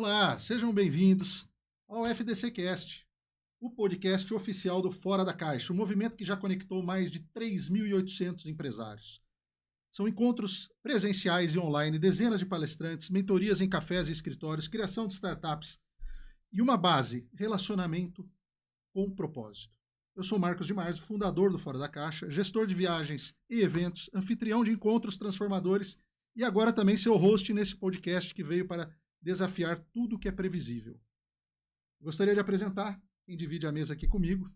Olá, sejam bem-vindos ao FDCcast, o podcast oficial do Fora da Caixa, um movimento que já conectou mais de 3.800 empresários. São encontros presenciais e online, dezenas de palestrantes, mentorias em cafés e escritórios, criação de startups e uma base, relacionamento com propósito. Eu sou Marcos de Marzo, fundador do Fora da Caixa, gestor de viagens e eventos, anfitrião de encontros transformadores e agora também seu host nesse podcast que veio para desafiar tudo que é previsível. Gostaria de apresentar quem divide a mesa aqui comigo,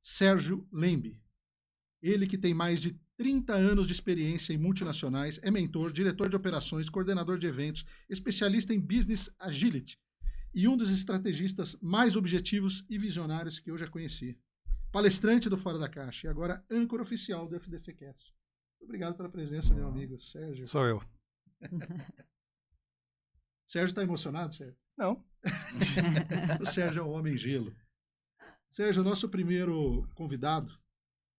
Sérgio Lembe. Ele que tem mais de 30 anos de experiência em multinacionais, é mentor, diretor de operações, coordenador de eventos, especialista em business agility e um dos estrategistas mais objetivos e visionários que eu já conheci. Palestrante do Fora da Caixa e agora âncora oficial do FDCcast. Obrigado pela presença, meu amigo Sérgio. Sou eu. Sérgio está emocionado, Sérgio? Não. O Sérgio é um homem gelo. Sérgio, nosso primeiro convidado,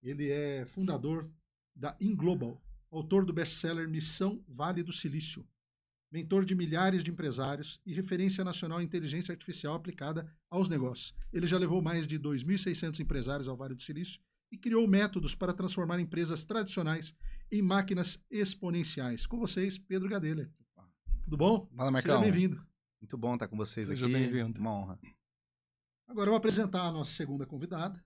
ele é fundador da InGlobal, autor do best-seller Missão Vale do Silício, mentor de milhares de empresários e referência nacional em inteligência artificial aplicada aos negócios. Ele já levou mais de 2.600 empresários ao Vale do Silício e criou métodos para transformar empresas tradicionais em máquinas exponenciais. Com vocês, Pedro Gadelha. Tudo bom? Fala, Marcão. Seja bem-vindo. Muito bom estar com vocês aqui. Seja bem-vindo. Uma honra. Agora eu vou apresentar a nossa segunda convidada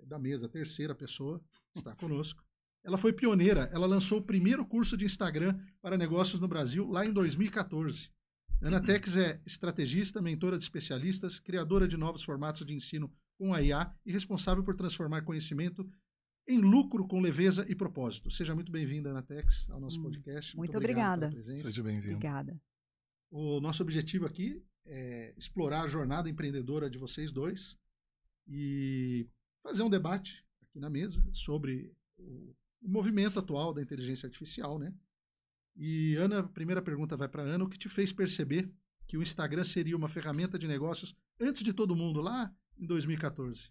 da mesa, a terceira pessoa que está conosco. Ela foi pioneira, ela lançou o primeiro curso de Instagram para negócios no Brasil lá em 2014. Ana Tex é estrategista, mentora de especialistas, criadora de novos formatos de ensino com a IA e responsável por transformar conhecimento em lucro com leveza e propósito. Seja muito bem-vinda, Ana Tex, ao nosso podcast. Muito obrigada pela presença. Seja bem-vindo. Obrigada. O nosso objetivo aqui é explorar a jornada empreendedora de vocês dois e fazer um debate aqui na mesa sobre o movimento atual da inteligência artificial, né? E Ana, a primeira pergunta vai para Ana. O que te fez perceber que o Instagram seria uma ferramenta de negócios antes de todo mundo, lá em 2014?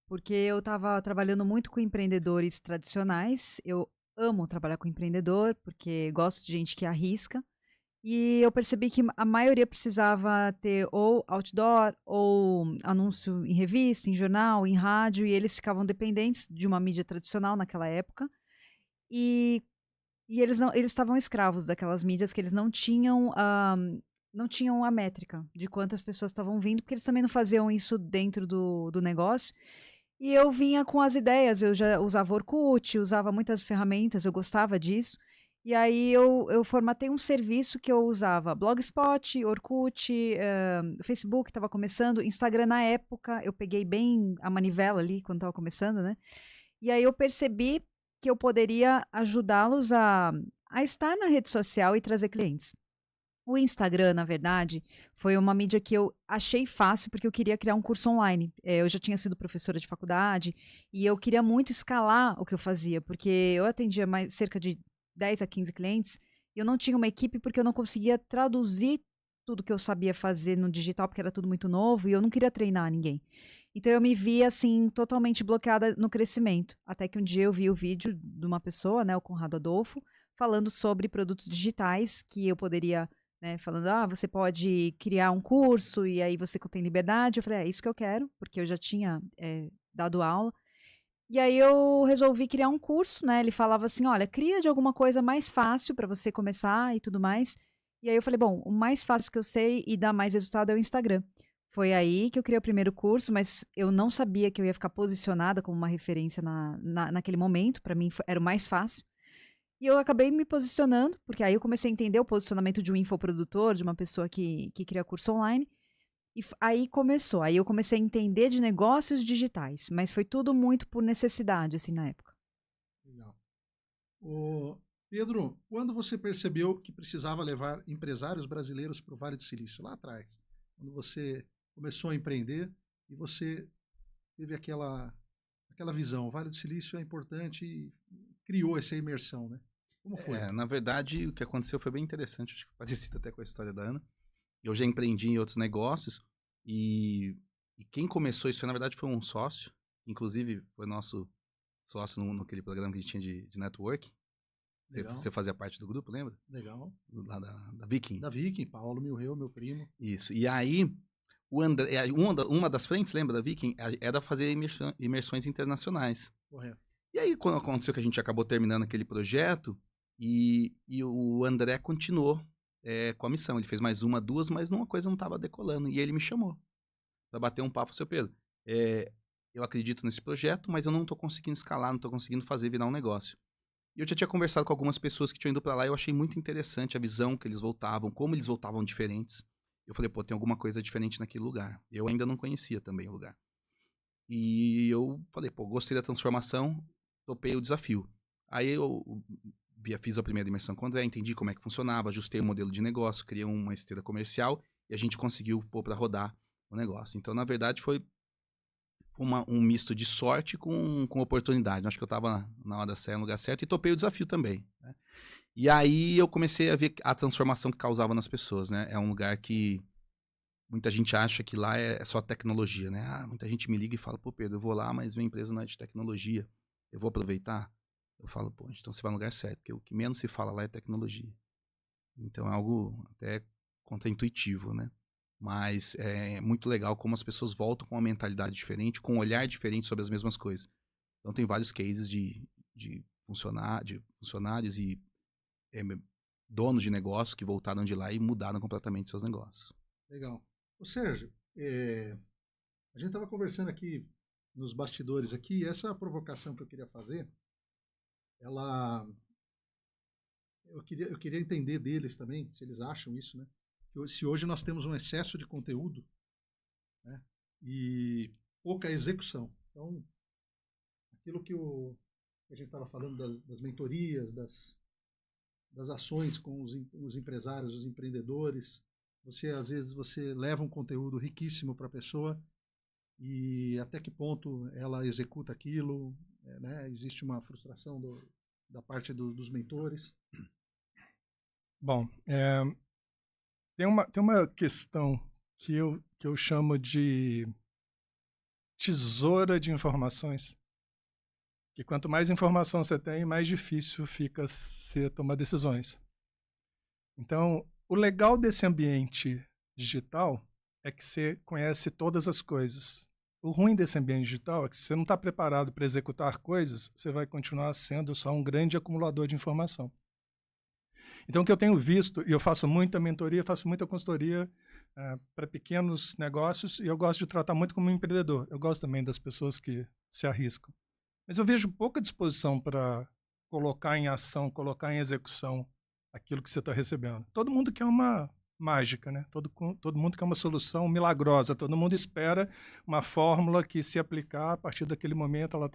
Porque eu estava trabalhando muito com empreendedores tradicionais. Eu amo trabalhar com empreendedor, porque gosto de gente que arrisca. E eu percebi que a maioria precisava ter ou outdoor, ou anúncio em revista, em jornal, em rádio, e eles ficavam dependentes de uma mídia tradicional naquela época. E eles estavam escravos daquelas mídias que eles não tinham a métrica de quantas pessoas estavam vindo, porque eles também não faziam isso dentro do negócio. E eu vinha com as ideias, eu já usava Orkut, usava muitas ferramentas, eu gostava disso. E aí eu formatei um serviço que eu usava Blogspot, Orkut, Facebook estava começando, Instagram na época, eu peguei bem a manivela ali quando estava começando, né? E aí eu percebi que eu poderia ajudá-los a estar na rede social e trazer clientes. O Instagram, na verdade, foi uma mídia que eu achei fácil porque eu queria criar um curso online. Eu já tinha sido professora de faculdade e eu queria muito escalar o que eu fazia, porque eu atendia cerca de 10 a 15 clientes e eu não tinha uma equipe porque eu não conseguia traduzir tudo que eu sabia fazer no digital, porque era tudo muito novo e eu não queria treinar ninguém. Então eu me via assim, totalmente bloqueada no crescimento. Até que um dia eu vi o vídeo de uma pessoa, né, o Conrado Adolfo, falando sobre produtos digitais que eu poderia, né, falando, você pode criar um curso e aí você tem liberdade. Eu falei, é isso que eu quero, porque eu já tinha dado aula. E aí eu resolvi criar um curso, né? Ele falava assim, olha, cria de alguma coisa mais fácil para você começar e tudo mais. E aí eu falei, bom, o mais fácil que eu sei e dá mais resultado é o Instagram. Foi aí que eu criei o primeiro curso, mas eu não sabia que eu ia ficar posicionada como uma referência naquele momento. Para mim era o mais fácil. E eu acabei me posicionando, porque aí eu comecei a entender o posicionamento de um infoprodutor, de uma pessoa que cria curso online. E aí começou, aí eu comecei a entender de negócios digitais, mas foi tudo muito por necessidade, assim, na época. Legal. Pedro, quando você percebeu que precisava levar empresários brasileiros para o Vale do Silício, lá atrás, quando você começou a empreender e você teve aquela visão, o Vale do Silício é importante e criou essa imersão, né? Como foi? Na verdade, o que aconteceu foi bem interessante, acho que parecido até com a história da Ana. Eu já empreendi em outros negócios e quem começou isso, na verdade, foi um sócio, inclusive foi nosso sócio naquele programa que a gente tinha de network. Legal. Você fazia parte do grupo, lembra? Legal. Lá da Viking. Da Viking, Paulo Milreu, meu primo. Isso. E aí, o André, uma das frentes, lembra da Viking? Era fazer imersões internacionais. Correto. E aí, quando aconteceu que a gente acabou terminando aquele projeto, e o André continuou com a missão. Ele fez mais uma, duas, mas uma coisa não estava decolando. E ele me chamou para bater um papo. Seu Pedro, eu acredito nesse projeto, mas eu não estou conseguindo escalar, não estou conseguindo fazer virar um negócio. E eu já tinha conversado com algumas pessoas que tinham ido para lá e eu achei muito interessante a visão que eles voltavam, como eles voltavam diferentes. Eu falei, pô, tem alguma coisa diferente naquele lugar. Eu ainda não conhecia também o lugar. E eu falei, pô, gostei da transformação, topei o desafio. Aí eu fiz a primeira imersão com o André, entendi como é que funcionava, ajustei o modelo de negócio, criei uma esteira comercial e a gente conseguiu pôr para rodar o negócio. Então, na verdade, foi um misto de sorte com oportunidade. Acho que eu estava na hora certa, no lugar certo, e topei o desafio também, né? E aí eu comecei a ver a transformação que causava nas pessoas, né? É um lugar que muita gente acha que lá é só tecnologia, né? Muita gente me liga e fala, pô, Pedro, eu vou lá, mas minha empresa não é de tecnologia. Eu vou aproveitar? Eu falo, pô, então você vai no lugar certo, porque o que menos se fala lá é tecnologia. Então é algo até contraintuitivo, né? Mas é muito legal como as pessoas voltam com uma mentalidade diferente, com um olhar diferente sobre as mesmas coisas. Então tem vários cases de funcionários e donos de negócios que voltaram de lá e mudaram completamente seus negócios. Legal. Ô Sérgio, a gente estava conversando aqui nos bastidores aqui, e essa provocação que eu queria fazer, eu queria entender deles também, se eles acham isso, né? Se hoje nós temos um excesso de conteúdo, né, e pouca execução. Então, aquilo que a gente estava falando das mentorias, das ações com os empresários, os empreendedores, às vezes você leva um conteúdo riquíssimo para a pessoa e até que ponto ela executa aquilo, né? Existe uma frustração da parte dos mentores. Bom, tem uma questão que eu chamo de tesoura de informações. Que quanto mais informação você tem, mais difícil fica você tomar decisões. Então, o legal desse ambiente digital é que você conhece todas as coisas. O ruim desse ambiente digital é que se você não está preparado para executar coisas, você vai continuar sendo só um grande acumulador de informação. Então, o que eu tenho visto, e eu faço muita mentoria, faço muita consultoria para pequenos negócios, e eu gosto de tratar muito como empreendedor. Eu gosto também das pessoas que se arriscam. Mas eu vejo pouca disposição para colocar em ação, colocar em execução aquilo que você está recebendo. Todo mundo quer uma mágica, né? Todo mundo quer uma solução milagrosa. Todo mundo espera uma fórmula que, se aplicar, a partir daquele momento, ela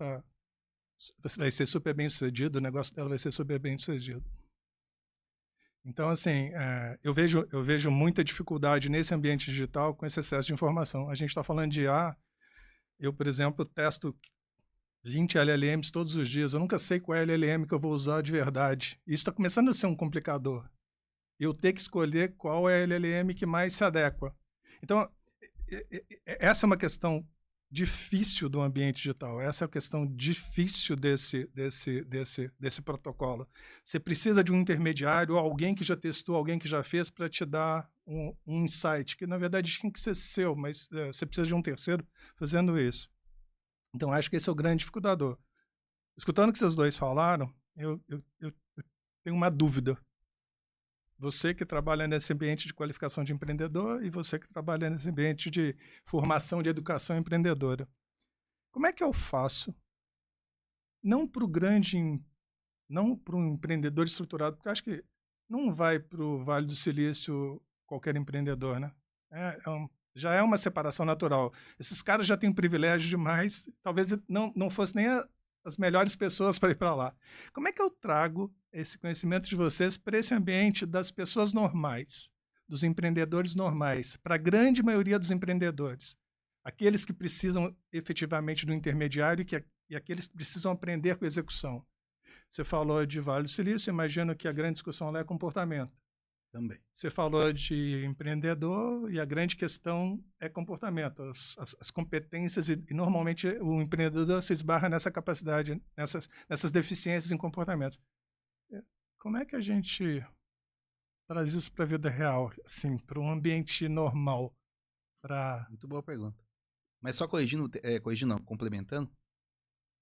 vai ser super bem sucedido, o negócio dela vai ser super bem sucedido. Então, assim, eu vejo muita dificuldade nesse ambiente digital com esse excesso de informação. A gente está falando de eu, por exemplo, testo 20 LLMs todos os dias. Eu nunca sei qual é a LLM que eu vou usar de verdade. Isso está começando a ser um complicador. Eu ter que escolher qual é a LLM que mais se adequa. Então, essa é uma questão difícil do ambiente digital. Essa é a questão difícil desse protocolo. Você precisa de um intermediário, alguém que já testou, alguém que já fez, para te dar um insight, que na verdade tem que ser seu, mas você precisa de um terceiro fazendo isso. Então, acho que esse é o grande dificultador. Escutando o que vocês dois falaram, eu tenho uma dúvida. Você que trabalha nesse ambiente de qualificação de empreendedor e você que trabalha nesse ambiente de formação de educação empreendedora. Como é que eu faço, não para um empreendedor estruturado, porque eu acho que não vai para o Vale do Silício qualquer empreendedor, né? Já é uma separação natural. Esses caras já têm um privilégio demais, talvez não fosse nem as melhores pessoas para ir para lá. Como é que eu trago esse conhecimento de vocês para esse ambiente das pessoas normais, dos empreendedores normais, para a grande maioria dos empreendedores? Aqueles que precisam efetivamente do intermediário e aqueles que precisam aprender com a execução. Você falou de Vale do Silício, imagino que a grande discussão lá é comportamento. Também. Você falou de empreendedor e a grande questão é comportamento, as competências e normalmente o empreendedor se esbarra nessa capacidade, nessas deficiências em comportamentos. como é que a gente traz isso para a vida real, assim, para um ambiente normal? Muito boa pergunta. Mas só corrigindo, não, complementando,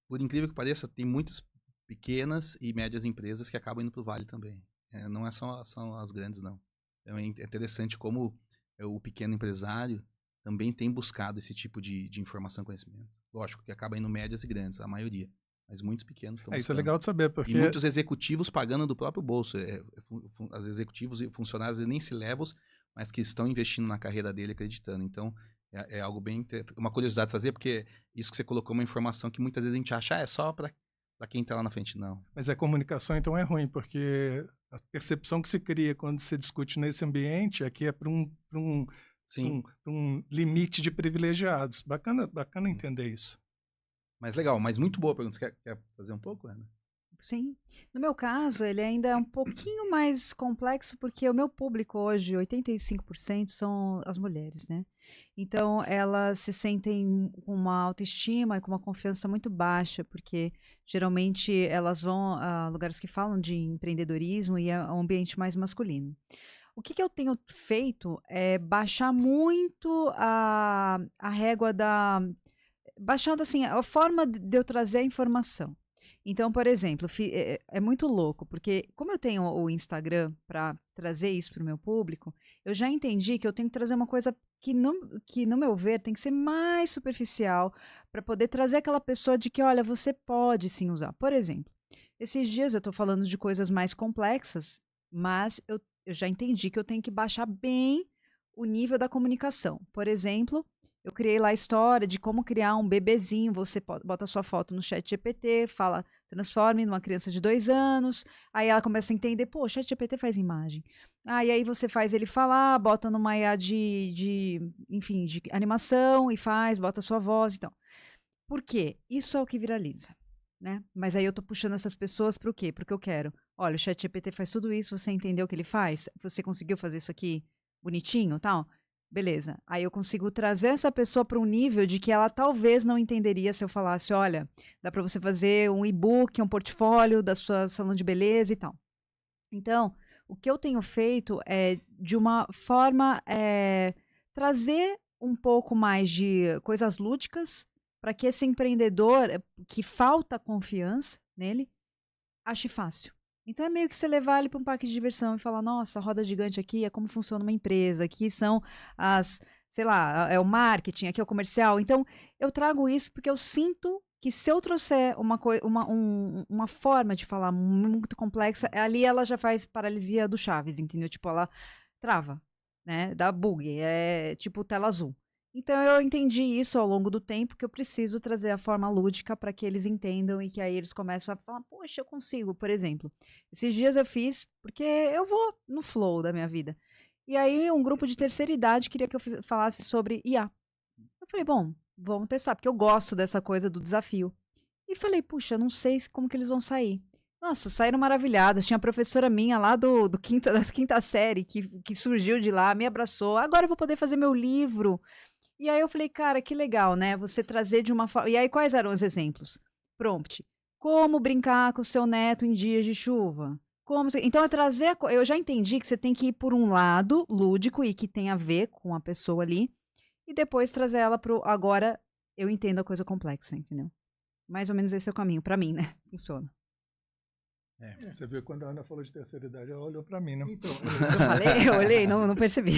por incrível que pareça, tem muitas pequenas e médias empresas que acabam indo para o Vale também. Não são as grandes, não. Então é interessante como o pequeno empresário também tem buscado esse tipo de informação e conhecimento. Lógico que acaba indo médias e grandes, a maioria. Mas muitos pequenos estão buscando. Isso é legal de saber, porque... E muitos executivos pagando do próprio bolso. Os executivos e funcionários nem se levam, mas que estão investindo na carreira dele, acreditando. Então, é algo bem... Uma curiosidade de trazer, porque isso que você colocou é uma informação que muitas vezes a gente acha, é só para quem está lá na frente. Não. Mas a comunicação, então, é ruim, porque a percepção que se cria quando se discute nesse ambiente é que é para um limite de privilegiados. Bacana entender isso. Mas legal, mas muito boa a pergunta. Você quer fazer um pouco, Ana? Sim. No meu caso, ele ainda é um pouquinho mais complexo, porque o meu público hoje, 85% são as mulheres, né? Então, elas se sentem com uma autoestima e com uma confiança muito baixa, porque geralmente elas vão a lugares que falam de empreendedorismo e é um ambiente mais masculino. O que eu tenho feito é baixar muito a régua baixando assim, a forma de eu trazer a informação. Então, por exemplo, é muito louco, porque como eu tenho o Instagram para trazer isso para o meu público, eu já entendi que eu tenho que trazer uma coisa que no meu ver, tem que ser mais superficial para poder trazer aquela pessoa de que, olha, você pode sim usar. Por exemplo, esses dias eu estou falando de coisas mais complexas, mas eu já entendi que eu tenho que baixar bem o nível da comunicação. Por exemplo, eu criei lá a história de como criar um bebezinho, você bota a sua foto no ChatGPT, fala, transforme numa criança de 2 anos, aí ela começa a entender, pô, o ChatGPT faz imagem. E aí você faz ele falar, bota numa IA enfim, de animação e bota a sua voz e tal. Por quê? Isso é o que viraliza, né? Mas aí eu tô puxando essas pessoas para o quê? Porque eu quero, olha, o ChatGPT faz tudo isso, você entendeu o que ele faz? Você conseguiu fazer isso aqui bonitinho, tal? Beleza. Aí eu consigo trazer essa pessoa para um nível de que ela talvez não entenderia se eu falasse, olha, dá para você fazer um e-book, um portfólio da sua salão de beleza e tal. Então, o que eu tenho feito é, de uma forma, trazer um pouco mais de coisas lúdicas para que esse empreendedor, que falta confiança nele, ache fácil. Então é meio que você levar ele para um parque de diversão e falar, nossa, a roda gigante aqui é como funciona uma empresa, aqui são sei lá, é o marketing, aqui é o comercial. Então eu trago isso porque eu sinto que se eu trouxer uma forma de falar muito complexa, ali ela já faz paralisia do Chaves, entendeu? Tipo, ela trava, né? Dá bug, é tipo tela azul. Então eu entendi isso ao longo do tempo, que eu preciso trazer a forma lúdica para que eles entendam e que aí eles começam a falar, poxa, eu consigo, por exemplo. Esses dias eu fiz, porque eu vou no flow da minha vida. E aí um grupo de terceira idade queria que eu falasse sobre IA. Eu falei, bom, vamos testar, porque eu gosto dessa coisa do desafio. E falei, puxa, eu não sei como que eles vão sair. Nossa, saíram maravilhadas. Tinha a professora minha lá da quinta série que surgiu de lá, me abraçou. Agora eu vou poder fazer meu livro. E aí eu falei, cara, que legal, né? Você trazer de uma forma... E aí quais eram os exemplos? Prompt. Como brincar com o seu neto em dias de chuva? Então, eu já entendi que você tem que ir por um lado lúdico e que tem a ver com a pessoa ali, e depois trazer ela pro... Agora eu entendo a coisa complexa, entendeu? Mais ou menos esse é o caminho, pra mim, né? Funciona. Você viu quando a Ana falou de terceira idade, ela olhou para mim, né? Então, Eu olhei, não percebi.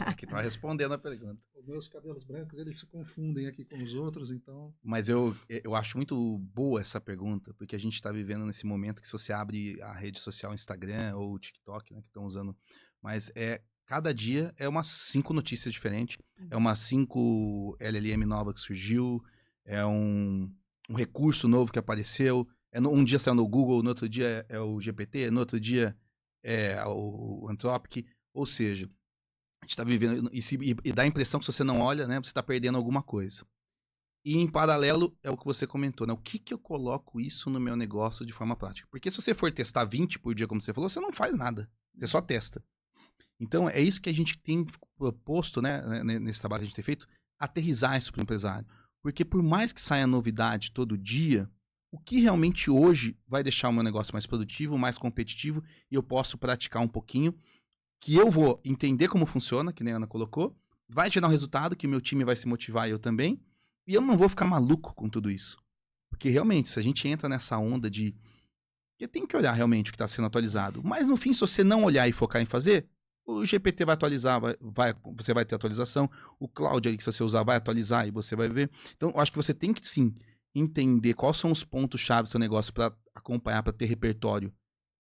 Aqui tá respondendo a pergunta. Os meus cabelos brancos, eles se confundem aqui com os outros, então... Mas eu acho muito boa essa pergunta, porque a gente está vivendo nesse momento que se você abre a rede social Instagram ou o TikTok, né, que estão usando, mas cada dia é umas 5 notícias diferentes, é umas 5 LLM nova que surgiu, é um recurso novo que apareceu, um dia saiu no Google, no outro dia é o GPT, no outro dia é o Anthropic, ou seja, a gente está vivendo, e dá a impressão que se você não olha, né, você está perdendo alguma coisa. E em paralelo, é o que você comentou, né, o que eu coloco isso no meu negócio de forma prática? Porque se você for testar 20 por dia, como você falou, você não faz nada, você só testa. Então, é isso que a gente tem proposto, né, nesse trabalho que a gente tem feito, aterrizar isso para o empresário. Porque por mais que saia novidade todo dia, o que realmente hoje vai deixar o meu negócio mais produtivo, mais competitivo, e eu posso praticar um pouquinho, que eu vou entender como funciona, que nem a Ana colocou, vai gerar um resultado, que o meu time vai se motivar e eu também, e eu não vou ficar maluco com tudo isso. Porque realmente, se a gente entra nessa onda de... Porque tem que olhar realmente o que está sendo atualizado. Mas no fim, se você não olhar e focar em fazer, o GPT vai atualizar, você vai ter atualização, o Cloud ali que você usar vai atualizar e você vai ver. Então, eu acho que você tem que sim entender quais são os pontos-chave do seu negócio para acompanhar, para ter repertório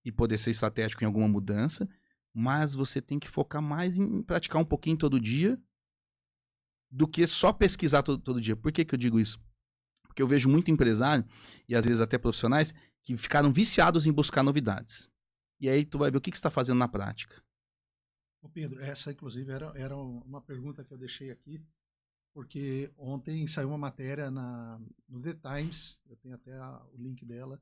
e poder ser estratégico em alguma mudança, mas você tem que focar mais em praticar um pouquinho todo dia do que só pesquisar todo dia. Por que eu digo isso? Porque eu vejo muito empresário, e às vezes até profissionais, que ficaram viciados em buscar novidades. E aí tu vai ver o que você está fazendo na prática. Ô Pedro, essa inclusive era uma pergunta que eu deixei aqui, porque ontem saiu uma matéria no The Times, eu tenho até o link dela,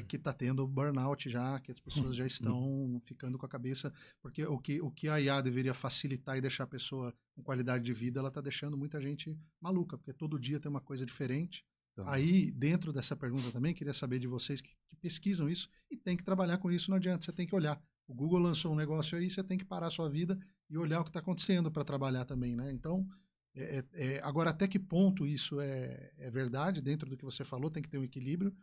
que está tendo burnout já, que as pessoas já estão ficando com a cabeça, porque o que a IA deveria facilitar e deixar a pessoa com qualidade de vida, ela está deixando muita gente maluca, porque todo dia tem uma coisa diferente. Então. Aí, dentro dessa pergunta também, queria saber de vocês que pesquisam isso e tem que trabalhar com isso, não adianta, você tem que olhar. O Google lançou um negócio aí, você tem que parar a sua vida e olhar o que está acontecendo para trabalhar também, né? Então, agora, até que ponto isso é verdade, dentro do que você falou, tem que ter um equilíbrio,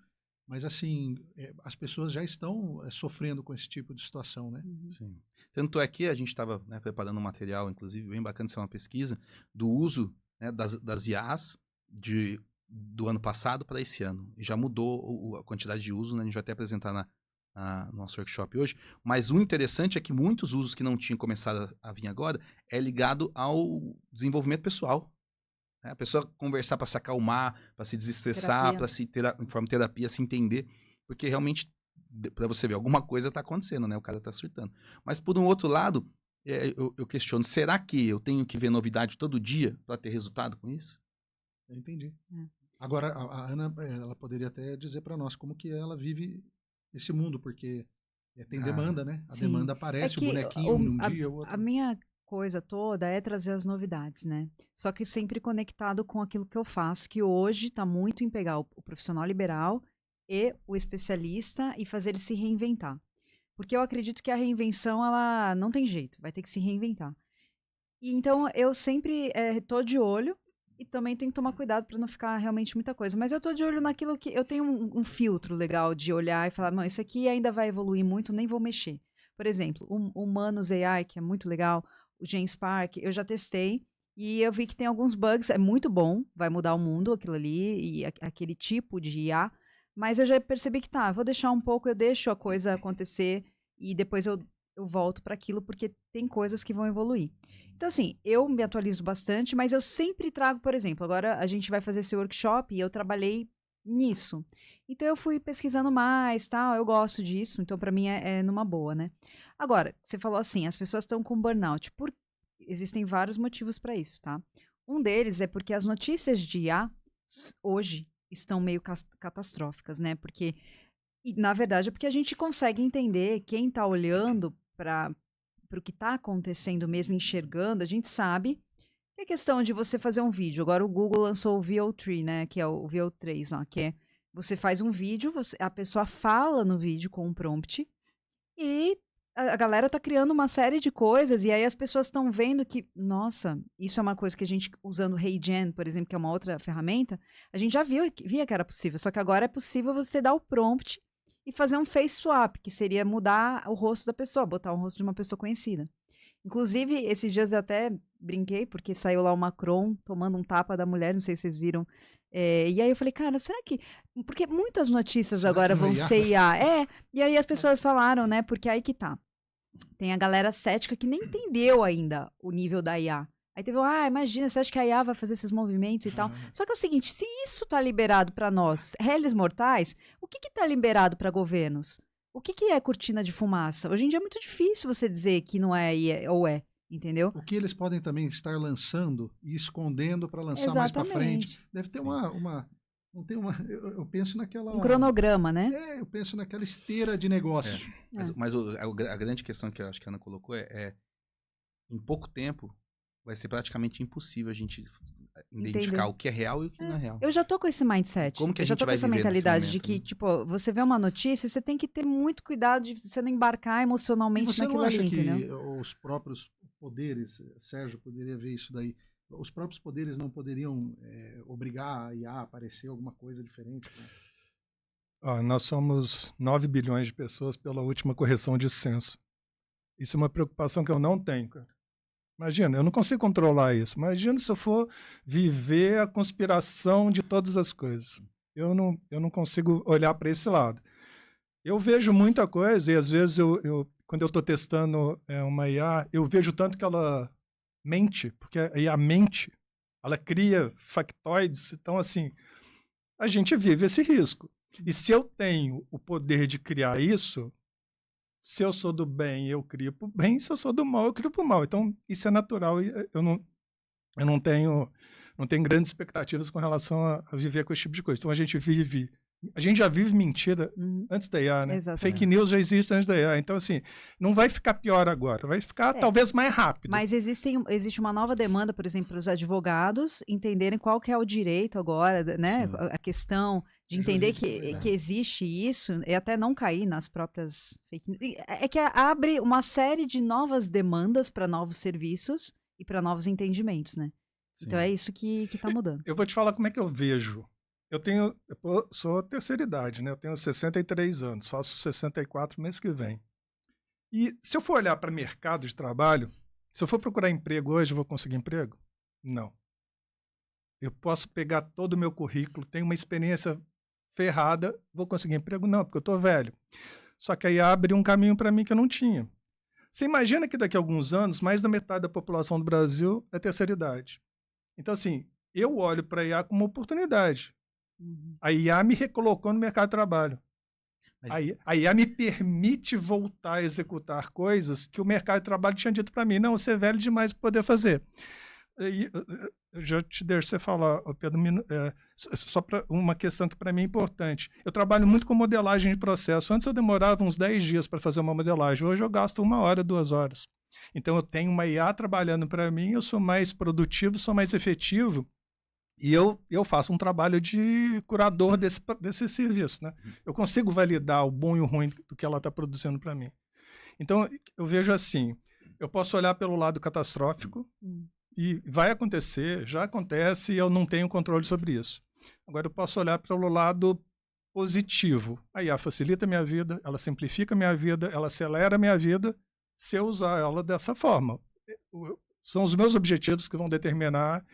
mas assim, as pessoas já estão sofrendo com esse tipo de situação, né? Sim. Tanto é que a gente estava preparando um material, inclusive, bem bacana, isso é uma pesquisa, do uso das IAs do ano passado para esse ano. E já mudou a quantidade de uso, né? A gente vai até apresentar no nosso workshop hoje. Mas o interessante é que muitos usos que não tinham começado a vir agora é ligado ao desenvolvimento pessoal. A pessoa conversar para se acalmar, para se desestressar, para se ter em forma de terapia, se entender. Porque realmente, para você ver, alguma coisa está acontecendo, né? O cara está surtando. Mas por um outro lado, eu questiono, será que eu tenho que ver novidade todo dia para ter resultado com isso? Eu entendi. Agora, a Ana, ela poderia até dizer para nós como que ela vive esse mundo, porque tem demanda, né? A demanda aparece, o bonequinho num dia, o outro... A minha coisa toda é trazer as novidades, né? Só que sempre conectado com aquilo que eu faço, que hoje está muito em pegar o profissional liberal e o especialista e fazer ele se reinventar. Porque eu acredito que a reinvenção, ela não tem jeito, vai ter que se reinventar. E então, eu sempre tô de olho e também tenho que tomar cuidado para não ficar realmente muita coisa. Mas eu tô de olho naquilo que... Eu tenho um filtro legal de olhar e falar, não, isso aqui ainda vai evoluir muito, nem vou mexer. Por exemplo, o Humanos AI, que é muito legal, o GenSpark, eu já testei e eu vi que tem alguns bugs, é muito bom, vai mudar o mundo aquilo ali, e aquele tipo de IA, mas eu já percebi que vou deixar um pouco, eu deixo a coisa acontecer e depois eu volto para aquilo, porque tem coisas que vão evoluir. Então, assim, eu me atualizo bastante, mas eu sempre trago, por exemplo, agora a gente vai fazer esse workshop e eu trabalhei nisso. Então, eu fui pesquisando mais, tal, eu gosto disso, então para mim é numa boa, né? Agora, você falou assim, as pessoas estão com burnout. Existem vários motivos para isso, tá? Um deles é porque as notícias de IA hoje estão meio catastróficas, né? Porque, na verdade, é porque a gente consegue entender quem está olhando para o que está acontecendo mesmo, enxergando, a gente sabe que é questão de você fazer um vídeo. Agora o Google lançou o VO3, né? Que é o VO3, ó, que é você faz um vídeo, a pessoa fala no vídeo com um prompt e a galera tá criando uma série de coisas e aí as pessoas estão vendo que, nossa, isso é uma coisa que a gente, usando o HeyGen, por exemplo, que é uma outra ferramenta, a gente já via que era possível, só que agora é possível você dar o prompt e fazer um face swap, que seria mudar o rosto da pessoa, botar o rosto de uma pessoa conhecida. Inclusive, esses dias eu até brinquei, porque saiu lá o Macron tomando um tapa da mulher, não sei se vocês viram. E aí eu falei, cara, será que... Porque muitas notícias agora vão ser IA. E aí as pessoas falaram, né, porque aí que tá. Tem a galera cética que nem entendeu ainda o nível da IA. Aí teve, imagina, você acha que a IA vai fazer esses movimentos e tal? Só que é o seguinte, se isso tá liberado para nós, réis mortais, o que tá liberado para governos? O que é cortina de fumaça? Hoje em dia é muito difícil você dizer que não é ou é, entendeu? O que eles podem também estar lançando e escondendo para lançar mais para frente. Deve ter não tem eu penso naquela... Um cronograma, né? Eu penso naquela esteira de negócio. Mas a grande questão que eu acho que a Ana colocou em pouco tempo vai ser praticamente impossível a gente identificar Entendeu? o que é real e o que não é real. Eu já tô com esse mindset. Como que a Eu já gente tô com vai essa viver nesse mentalidade de momento, que, né? tipo, você vê uma notícia, você tem que ter muito cuidado de você não embarcar E emocionalmente você não naquilo acha ali, que entendeu? os próprios poderes, Sérgio poderia ver isso daí, os próprios poderes não poderiam obrigar a IA a aparecer alguma coisa diferente? Né? Ó, nós somos 9 bilhões de pessoas pela última correção de censo. Isso é uma preocupação que eu não tenho, cara. Imagina, eu não consigo controlar isso. Imagina se eu for viver a conspiração de todas as coisas. Eu não consigo olhar para esse lado. Eu vejo muita coisa e às vezes quando eu estou testando uma IA, eu vejo tanto que ela mente, porque a IA mente, ela cria factoides. Então, assim, a gente vive esse risco. E se eu tenho o poder de criar isso, se eu sou do bem, eu crio para o bem, se eu sou do mal, eu crio para o mal. Então, isso é natural e eu não tenho grandes expectativas com relação a viver com esse tipo de coisa. Então, a gente já vive mentira antes da IA, né? Exatamente. Fake news já existe antes da IA. Então, assim, não vai ficar pior agora, vai ficar talvez mais rápido. Mas existe uma nova demanda, por exemplo, para os advogados entenderem qual que é o direito agora, né? Sim. A questão de entender que existe isso e até não cair nas próprias fake news. É que abre uma série de novas demandas para novos serviços e para novos entendimentos, né? Sim. Então é isso que está mudando. Eu vou te falar como é que eu vejo. Eu sou terceira idade, né? Eu tenho 63 anos, faço 64 mês que vem. E se eu for olhar para mercado de trabalho, se eu for procurar emprego hoje, eu vou conseguir emprego? Não. Eu posso pegar todo o meu currículo, tenho uma experiência ferrada, vou conseguir emprego? Não, porque eu estou velho. Só que aí abre um caminho para mim que eu não tinha. Você imagina que daqui a alguns anos, mais da metade da população do Brasil é terceira idade. Então, assim, eu olho para a IA como uma oportunidade. A IA me recolocou no mercado de trabalho. A IA me permite voltar a executar coisas que o mercado de trabalho tinha dito para mim. Não, você é velho demais para poder fazer. Eu já te deixo você falar, Pedro, só para uma questão que para mim é importante. Eu trabalho muito com modelagem de processo. Antes eu demorava uns 10 dias para fazer uma modelagem. Hoje eu gasto 1 hora, 2 horas. Então eu tenho uma IA trabalhando para mim, eu sou mais produtivo, sou mais efetivo. E eu faço um trabalho de curador desse serviço, né? Eu consigo validar o bom e o ruim do que ela está produzindo para mim. Então, eu vejo assim, eu posso olhar pelo lado catastrófico e vai acontecer, já acontece e eu não tenho controle sobre isso. Agora, eu posso olhar pelo lado positivo. A IA facilita a minha vida, ela simplifica a minha vida, ela acelera a minha vida se eu usar ela dessa forma. São os meus objetivos que vão determinar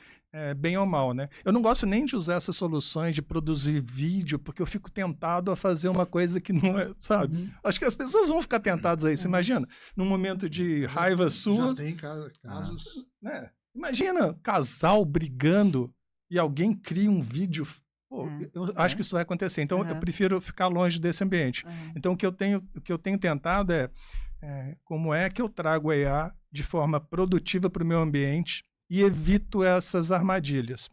bem ou mal, né? Eu não gosto nem de usar essas soluções de produzir vídeo, porque eu fico tentado a fazer uma coisa que não é, sabe? Acho que as pessoas vão ficar tentadas a isso. Imagina, num momento de raiva sua... Já tem casos... Né? Imagina casal brigando e alguém cria um vídeo... Pô, eu acho que isso vai acontecer. Então, eu prefiro ficar longe desse ambiente. Então, o que eu tenho tentado como é que eu trago a IA de forma produtiva para o meu ambiente e evito essas armadilhas.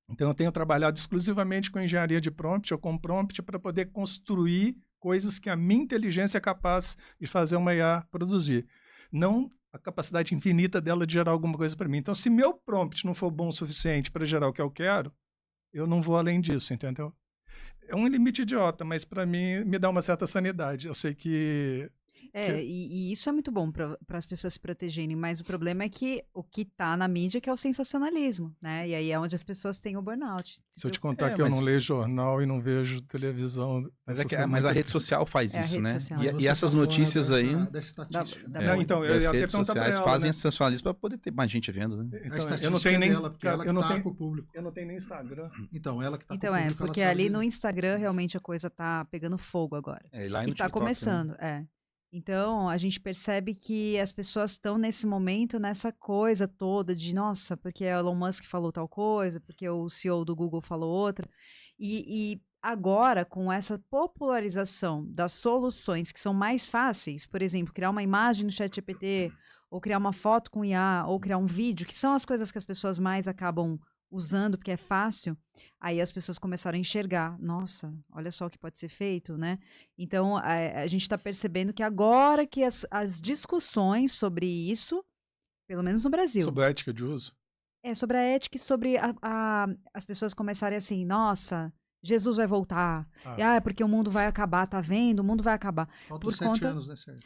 Então, eu tenho trabalhado exclusivamente com engenharia de prompt ou com prompt para poder construir coisas que a minha inteligência é capaz de fazer uma IA produzir. Não a capacidade infinita dela de gerar alguma coisa para mim. Então, se meu prompt não for bom o suficiente para gerar o que eu quero, eu não vou além disso, entendeu? É um limite idiota, mas para mim me dá uma certa sanidade. Eu sei que... E isso é muito bom para as pessoas se protegerem, mas o problema é que o que está na mídia que é o sensacionalismo, né? E aí é onde as pessoas têm o burnout. Se eu te contar que eu não leio jornal e não vejo televisão... Mas a rede social faz isso, né? Social. E essas notícias aí... Da estatística. Então, eu as ia até redes perguntar sociais pra ela, fazem né? esse sensacionalismo para poder ter mais gente vendo, né? Então, A estatística eu não tenho nem... dela, porque ela que tá com o público. Eu não tenho nem Instagram. Então, ela que tá Então com o público. porque ela ali sabe no dizer. Instagram realmente a coisa tá pegando fogo agora. E lá no E tá TikTok, começando, Então, a gente percebe que as pessoas estão nesse momento, nessa coisa toda de, nossa, porque Elon Musk falou tal coisa, porque o CEO do Google falou outra. E agora, com essa popularização das soluções que são mais fáceis, por exemplo, criar uma imagem no ChatGPT, ou criar uma foto com IA, ou criar um vídeo, que são as coisas que as pessoas mais acabam usando porque é fácil, aí as pessoas começaram a enxergar, nossa, olha só o que pode ser feito, né? Então, a gente está percebendo que agora que as discussões sobre isso, pelo menos no Brasil, Sobre a ética de uso? Sobre a ética e sobre as pessoas começarem assim, nossa, Jesus vai voltar. É porque o mundo vai acabar, tá vendo? O mundo vai acabar. Faltam 7 anos, né, Sérgio?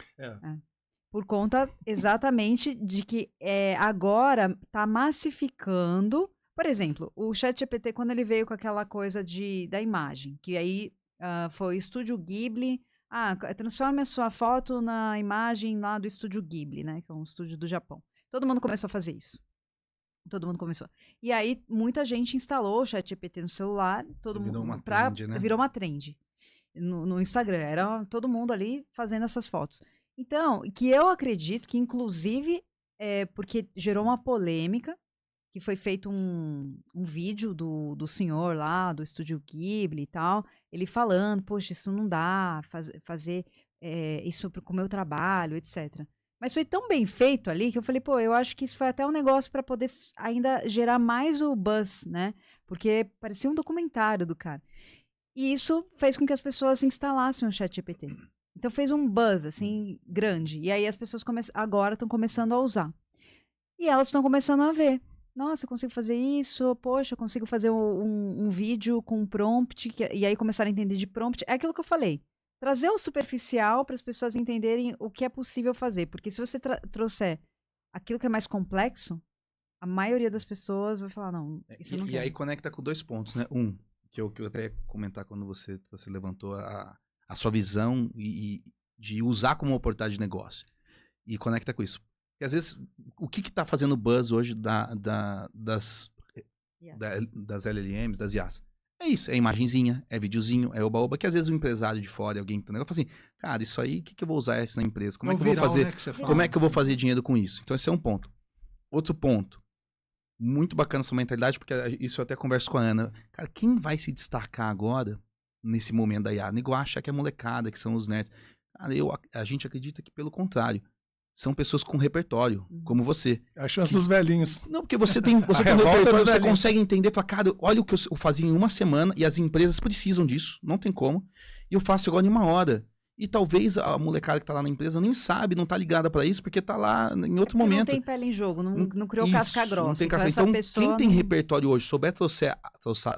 Por conta exatamente de que agora tá massificando. Por exemplo, o ChatGPT, quando ele veio com aquela coisa da imagem, que aí foi o Estúdio Ghibli. Transforme a sua foto na imagem lá do Estúdio Ghibli, né? Que é um estúdio do Japão. Todo mundo começou a fazer isso. Todo mundo começou. E aí, muita gente instalou o ChatGPT no celular. Virou uma trend, né? Virou uma trend no Instagram. Era todo mundo ali fazendo essas fotos. Então, que eu acredito que, inclusive, porque gerou uma polêmica, que foi feito um vídeo do senhor lá, do Estúdio Ghibli e tal, ele falando, poxa, isso não dá, fazer isso com o meu trabalho, etc. Mas foi tão bem feito ali que eu falei, pô, eu acho que isso foi até um negócio para poder ainda gerar mais o buzz, né? Porque parecia um documentário do cara. E isso fez com que as pessoas instalassem o ChatGPT. Então fez um buzz, assim, grande. E aí as pessoas agora estão começando a usar. E elas estão começando a ver. Nossa, eu consigo fazer isso, poxa, eu consigo fazer um vídeo com um prompt, e aí começaram a entender de prompt. É aquilo que eu falei. Trazer o superficial para as pessoas entenderem o que é possível fazer. Porque se você trouxer aquilo que é mais complexo, a maioria das pessoas vai falar, não, isso não quero. E aí conecta com 2 pontos, né? Que eu até ia comentar quando você levantou a sua visão e de usar como uma oportunidade de negócio. E conecta com isso. Porque às vezes, o que está fazendo buzz hoje das LLMs, das IAs? É isso, é imagenzinha, é videozinho, é oba-oba, que às vezes o empresário de fora, alguém que tem negócio, fala assim, cara, isso aí, o que eu vou usar isso na empresa? Como é que eu vou fazer? Né, como é que eu vou fazer dinheiro com isso? Então esse é um ponto. Outro ponto, muito bacana essa mentalidade, porque isso eu até converso com a Ana. Cara, quem vai se destacar agora, nesse momento da IA? O nego acha que é molecada, que são os nerds. Cara, a gente acredita que pelo contrário. São pessoas com repertório, como você. A chance dos velhinhos. Não, porque você tem repertório, você consegue entender, falar, cara, olha o que eu fazia em uma semana e as empresas precisam disso, não tem como. E eu faço agora em 1 hora. E talvez a molecada que tá lá na empresa nem sabe, não tá ligada pra isso, porque tá lá em outro momento. Não tem pele em jogo, não criou casca grossa. Não tem casca. Então, quem tem repertório hoje, souber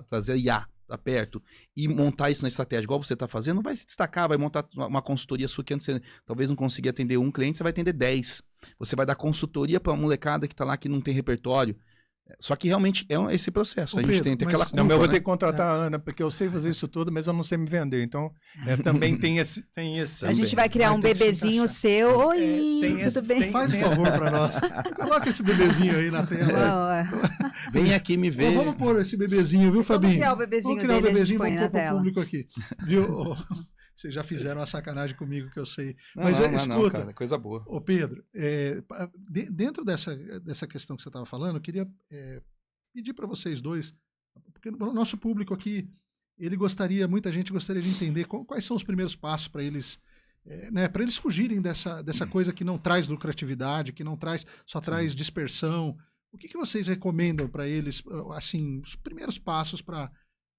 trazer IA pra perto e montar isso na estratégia, igual você tá fazendo, vai se destacar, vai montar uma consultoria sua que antes você talvez não consiga atender um cliente, você vai atender 10. Você vai dar consultoria pra molecada que tá lá que não tem repertório. Só que realmente é esse processo. A gente tem aquela curva, não, eu vou ter que contratar a Ana, porque eu sei fazer isso tudo, mas eu não sei me vender. Então, também tem esse. A gente vai criar um bebezinho seu. Oi, tudo bem? Faz um favor para nós. Coloca esse bebezinho aí na tela. Vem aqui me ver. Vamos pôr esse bebezinho, viu, Fabinho? Vamos criar o bebezinho dele, vamos pôr pro público aqui. Viu? Vocês já fizeram uma sacanagem comigo que eu sei. Mas escuta, não, cara, coisa boa. Ô Pedro, dentro dessa questão que você estava falando, eu queria pedir para vocês dois, porque o nosso público aqui, muita gente gostaria de entender quais são os primeiros passos para eles, para eles fugirem dessa coisa que não traz lucratividade, que não traz, só traz dispersão. O que vocês recomendam para eles, assim, os primeiros passos para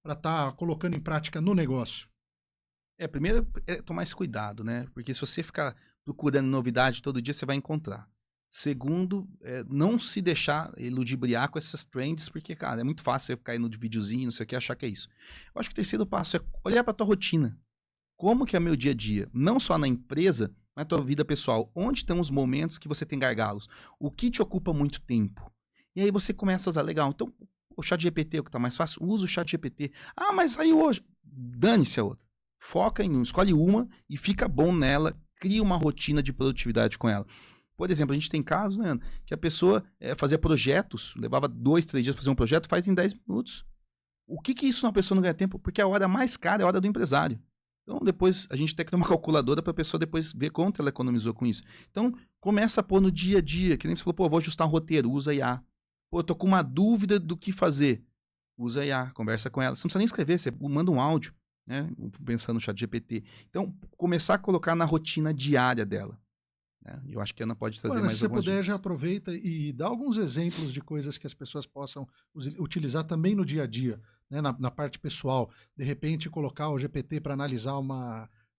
estar colocando em prática no negócio? Primeiro é tomar esse cuidado, né? Porque se você ficar procurando novidade todo dia, você vai encontrar. Segundo, não se deixar ludibriar com essas trends, porque, cara, é muito fácil você cair no videozinho, não sei o que, achar que é isso. Eu acho que o terceiro passo é olhar para tua rotina. Como que é o meu dia a dia? Não só na empresa, mas na tua vida pessoal. Onde estão os momentos que você tem gargalos? O que te ocupa muito tempo? E aí você começa a usar, legal, então o ChatGPT é o que tá mais fácil? Usa o ChatGPT. Ah, mas saiu hoje. Dane-se a outra. Foca em escolhe uma e fica bom nela, cria uma rotina de produtividade com ela. Por exemplo, a gente tem casos, né, que a pessoa fazia projetos, levava 2, 3 dias para fazer um projeto, faz em 10 minutos. O que isso uma pessoa não ganha tempo? Porque a hora mais cara é a hora do empresário. Então, depois, a gente tem que ter uma calculadora para a pessoa depois ver quanto ela economizou com isso. Então, começa a pôr no dia a dia, que nem você falou, pô, vou ajustar um roteiro, usa IA. Pô, tô com uma dúvida do que fazer. Usa IA, conversa com ela. Você não precisa nem escrever, você manda um áudio, né, pensando no ChatGPT. Então, começar a colocar na rotina diária dela. Eu acho que a Ana pode trazer mais algumas Se você puder, dicas. já aproveita e dá alguns exemplos de coisas que as pessoas possam utilizar também no dia a dia, né, na parte pessoal. De repente, colocar o GPT para analisar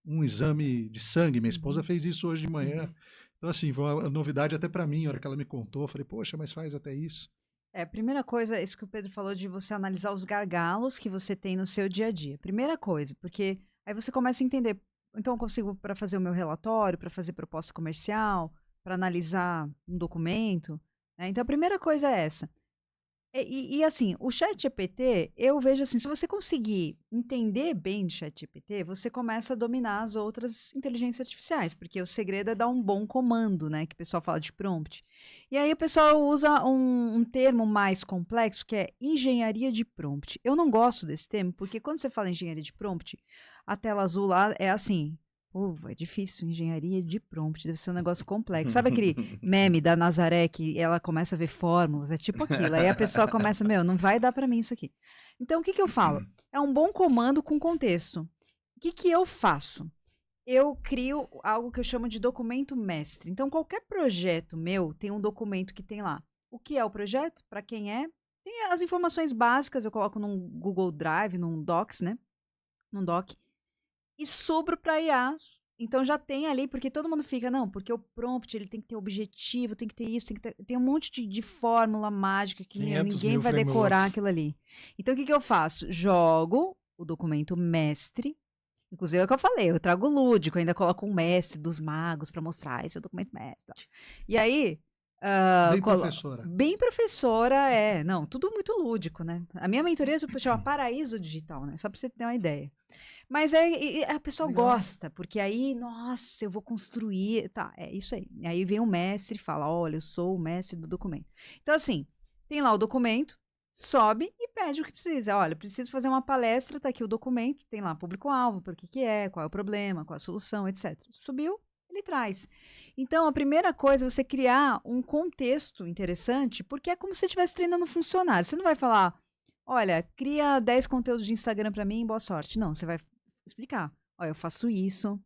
um exame de sangue. Minha esposa fez isso hoje de manhã. Então, assim, foi uma novidade até para mim. A hora que ela me contou, eu falei, poxa, mas faz até isso. Primeira coisa, isso que o Pedro falou de você analisar os gargalos que você tem no seu dia a dia. Primeira coisa, porque aí você começa a entender. Então, eu consigo para fazer o meu relatório, para fazer proposta comercial, para analisar um documento, né? Então, a primeira coisa é essa. Assim, o ChatGPT, eu vejo assim, se você conseguir entender bem de ChatGPT, você começa a dominar as outras inteligências artificiais, porque o segredo é dar um bom comando, né? Que o pessoal fala de prompt. E aí o pessoal usa um termo mais complexo, que é engenharia de prompt. Eu não gosto desse termo, porque quando você fala engenharia de prompt, a tela azul lá é assim. É difícil, engenharia de prompt, deve ser um negócio complexo. Sabe aquele meme da Nazaré que ela começa a ver fórmulas? É tipo aquilo. Aí a pessoa começa, não vai dar para mim isso aqui. Então, o que eu falo? É um bom comando com contexto. O que eu faço? Eu crio algo que eu chamo de documento mestre. Então, qualquer projeto meu tem um documento que tem lá. O que é o projeto? Para quem é? Tem as informações básicas, eu coloco num Google Drive, num Docs, né? Num Doc. E subro para IA. Então já tem ali, porque todo mundo fica, não, porque o prompt ele tem que ter objetivo, tem que ter isso, tem um monte de fórmula mágica que ninguém vai decorar aquilo ali. Então o que eu faço? Jogo o documento mestre, inclusive é o que eu falei, eu trago lúdico, ainda coloco um mestre dos magos para mostrar esse é o documento mestre. E aí... bem professora. Bem professora, não, tudo muito lúdico, né? A minha mentoria chama Paraíso Digital, né? Só para você ter uma ideia. Mas a pessoa Legal. gosta, porque aí, nossa, eu vou construir, tá, é isso aí. Aí vem o mestre e fala, olha, eu sou o mestre do documento. Então, assim, tem lá o documento, sobe e pede o que precisa. Olha, preciso fazer uma palestra, tá aqui o documento, tem lá público-alvo, por que é, qual é o problema, qual é a solução, etc. Subiu, ele traz. Então, a primeira coisa é você criar um contexto interessante, porque é como se você estivesse treinando um funcionário. Você não vai falar, olha, cria 10 conteúdos de Instagram para mim, boa sorte. Não, você vai explicar. Olha, eu faço isso,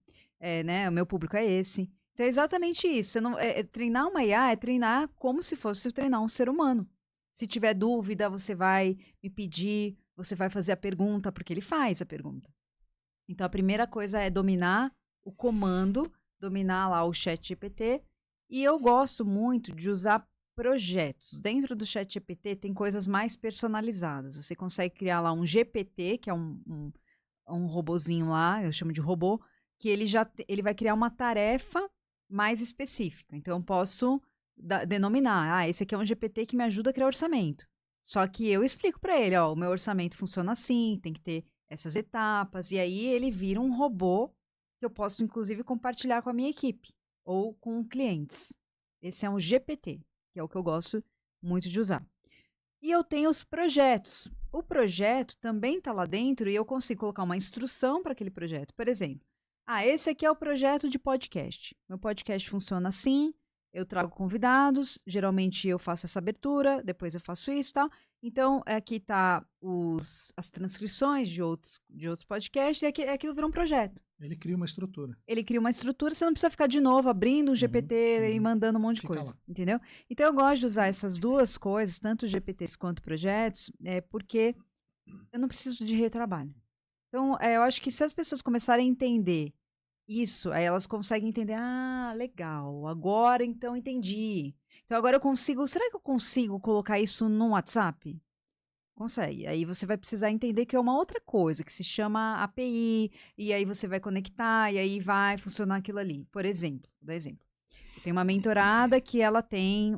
né? O meu público é esse. Então é exatamente isso. Você não, treinar uma IA é treinar como se fosse treinar um ser humano. Se tiver dúvida, você vai me pedir, você vai fazer a pergunta, porque ele faz a pergunta. Então a primeira coisa é dominar o comando, dominar lá o ChatGPT. E eu gosto muito de usar projetos. Dentro do ChatGPT tem coisas mais personalizadas. Você consegue criar lá um GPT, que é um robozinho lá, eu chamo de robô, que ele vai criar uma tarefa mais específica. Então, eu posso denominar, esse aqui é um GPT que me ajuda a criar orçamento. Só que eu explico para ele, o meu orçamento funciona assim, tem que ter essas etapas, e aí ele vira um robô que eu posso, inclusive, compartilhar com a minha equipe ou com clientes. Esse é um GPT, que é o que eu gosto muito de usar. E eu tenho os projetos. O projeto também está lá dentro e eu consigo colocar uma instrução para aquele projeto. Por exemplo, esse aqui é o projeto de podcast. Meu podcast funciona assim, eu trago convidados, geralmente eu faço essa abertura, depois eu faço isso e tal. Então, aqui está as transcrições de outros podcasts e aquilo vira um projeto. Ele cria uma estrutura. Ele cria uma estrutura, você não precisa ficar de novo abrindo um GPT e mandando um monte de coisa, entendeu? Então, eu gosto de usar essas duas coisas, tanto GPTs quanto projetos, porque eu não preciso de retrabalho. Então, eu acho que se as pessoas começarem a entender isso, aí elas conseguem entender, legal, agora então entendi. Então, agora será que eu consigo colocar isso no WhatsApp? Consegue. Aí você vai precisar entender que é uma outra coisa, que se chama API, e aí você vai conectar, e aí vai funcionar aquilo ali. Por exemplo, vou dar exemplo. Eu tenho uma mentorada que ela tem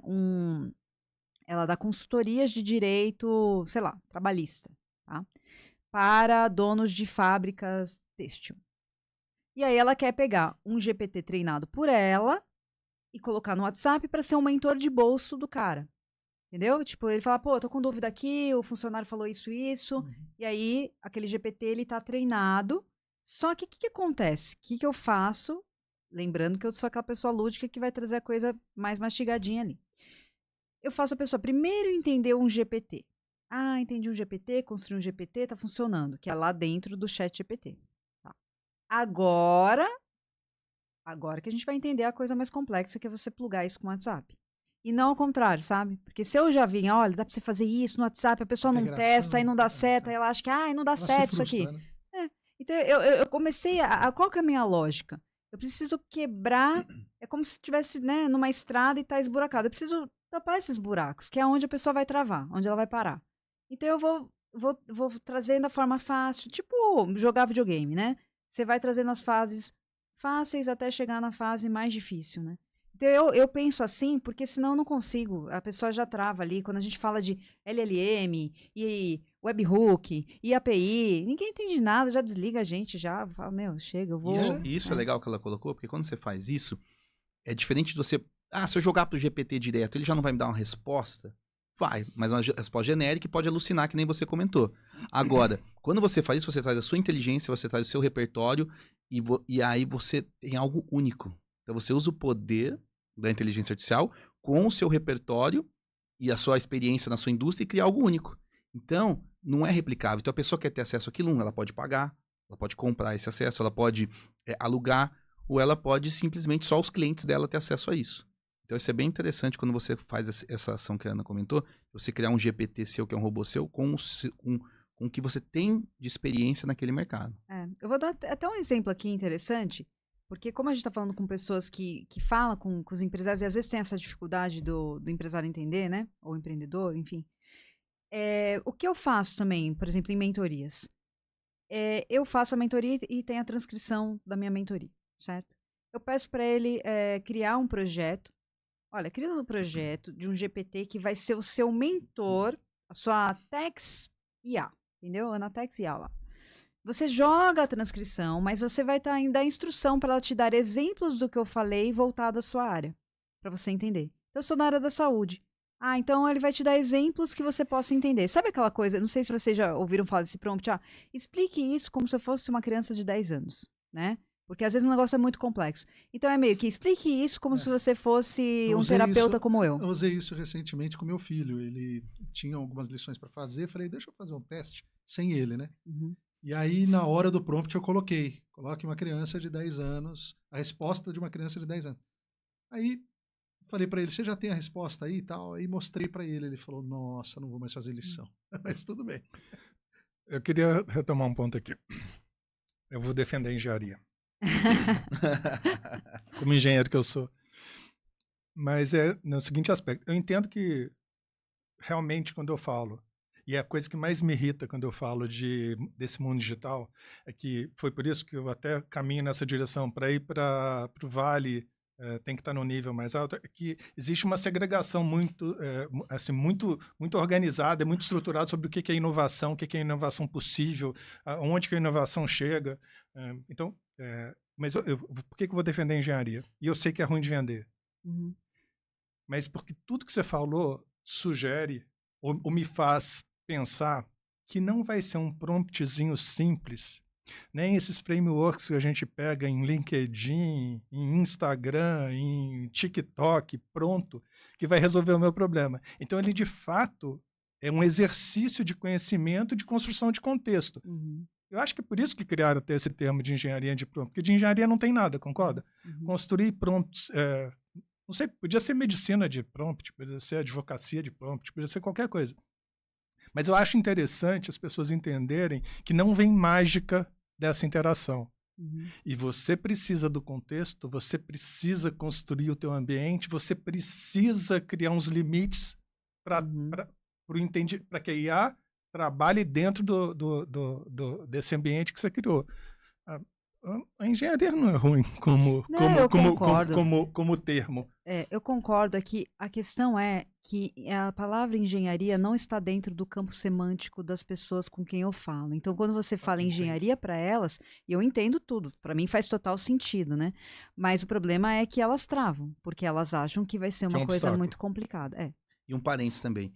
ela dá consultorias de direito, sei lá, trabalhista, tá? Para donos de fábricas têxtil. E aí ela quer pegar um GPT treinado por ela e colocar no WhatsApp para ser um mentor de bolso do cara. Entendeu? Tipo, ele fala, eu tô com dúvida aqui, o funcionário falou isso, e aí aquele GPT, ele tá treinado. Só que o que acontece? O que eu faço? Lembrando que eu sou aquela pessoa lúdica que vai trazer a coisa mais mastigadinha ali. Eu faço a pessoa primeiro entender um GPT. Entendi um GPT, construí um GPT, tá funcionando, que é lá dentro do ChatGPT. Tá. Agora que a gente vai entender a coisa mais complexa, que é você plugar isso com o WhatsApp. E não ao contrário, sabe? Porque se eu já vim, olha, dá pra você fazer isso no WhatsApp, a pessoa não testa, aí não dá certo, aí ela acha que, não dá certo isso aqui. Né? Então, eu comecei qual que é a minha lógica? Eu preciso quebrar, é como se estivesse, né, numa estrada e tá esburacado. Eu preciso tapar esses buracos, que é onde a pessoa vai travar, onde ela vai parar. Então eu vou trazendo a forma fácil, tipo jogar videogame, né? Você vai trazendo as fases fáceis até chegar na fase mais difícil, né? Então eu penso assim, porque senão eu não consigo. A pessoa já trava ali. Quando a gente fala de LLM e webhook e API, ninguém entende nada, já desliga a gente, já fala, meu, chega, eu vou... Isso é legal que ela colocou, porque quando você faz isso, é diferente de você... se eu jogar pro GPT direto, ele já não vai me dar uma resposta? Vai, mas uma resposta genérica e pode alucinar, que nem você comentou. Agora, quando você faz isso, você traz a sua inteligência, você traz o seu repertório e aí você tem algo único. Então você usa o poder da inteligência artificial com o seu repertório e a sua experiência na sua indústria e criar algo único. Então, não é replicável. Então a pessoa quer ter acesso àquilo, ela pode pagar, ela pode comprar esse acesso, ela pode alugar, ou ela pode simplesmente só os clientes dela ter acesso a isso. Então isso é bem interessante quando você faz essa ação que a Ana comentou, você criar um GPT seu, que é um robô seu, com o que você tem de experiência naquele mercado. Eu vou dar até um exemplo aqui interessante, porque como a gente está falando com pessoas que falam com os empresários, e às vezes tem essa dificuldade do empresário entender, né? Ou empreendedor, enfim. O que eu faço também, por exemplo, em mentorias? Eu faço a mentoria e tenho a transcrição da minha mentoria, certo? Eu peço para ele criar um projeto. Olha, cria um projeto de um GPT que vai ser o seu mentor, a sua Tex IA, entendeu? Anatex IA lá. Você joga a transcrição, mas você vai dar instrução para ela te dar exemplos do que eu falei voltado à sua área, para você entender. Então, eu sou na área da saúde. Então ele vai te dar exemplos que você possa entender. Sabe aquela coisa, não sei se vocês já ouviram falar desse prompt, explique isso como se eu fosse uma criança de 10 anos, né? Porque às vezes o negócio é muito complexo. Então é meio que explique isso como se você fosse um terapeuta como eu. Eu usei isso recentemente com meu filho. Ele tinha algumas lições para fazer. Falei, deixa eu fazer um teste sem ele, né? Uhum. E aí, na hora do prompt, eu coloque uma criança de 10 anos, a resposta de uma criança de 10 anos. Aí, falei para ele, você já tem a resposta aí e tal? Aí mostrei para ele. Ele falou, nossa, não vou mais fazer lição. Mas tudo bem. Eu queria retomar um ponto aqui. Eu vou defender a engenharia. Como engenheiro que eu sou. Mas é no seguinte aspecto. Eu entendo que realmente quando eu falo, e a coisa que mais me irrita quando eu falo desse mundo digital, é que foi por isso que eu até caminho nessa direção, para ir para o Vale, tem que estar no nível mais alto, que existe uma segregação muito organizada, muito estruturada sobre o que é inovação, o que é inovação possível, onde que a inovação chega. Então, mas por que eu vou defender a engenharia? E eu sei que é ruim de vender. Uhum. Mas porque tudo que você falou sugere ou me faz pensar que não vai ser um promptzinho simples, nem esses frameworks que a gente pega em LinkedIn, em Instagram, em TikTok, pronto, que vai resolver o meu problema. Então ele de fato é um exercício de conhecimento, de construção de contexto. Uhum. Eu acho que é por isso que criaram até esse termo de engenharia de prompt, porque de engenharia não tem nada, concorda? Uhum. Construir prompts, não sei, podia ser medicina de prompt, podia ser advocacia de prompt, podia ser qualquer coisa. Mas eu acho interessante as pessoas entenderem que não vem mágica dessa interação. Uhum. E você precisa do contexto, você precisa construir o teu ambiente, você precisa criar uns limites para que a IA trabalhe dentro desse ambiente que você criou. A engenharia não é ruim como termo. Eu concordo. Aqui a questão é que a palavra engenharia não está dentro do campo semântico das pessoas com quem eu falo. Então, quando você fala engenharia para elas, eu entendo tudo. Para mim faz total sentido, né? Mas o problema é que elas travam, porque elas acham que vai ser uma coisa muito complicada. E um parênteses também.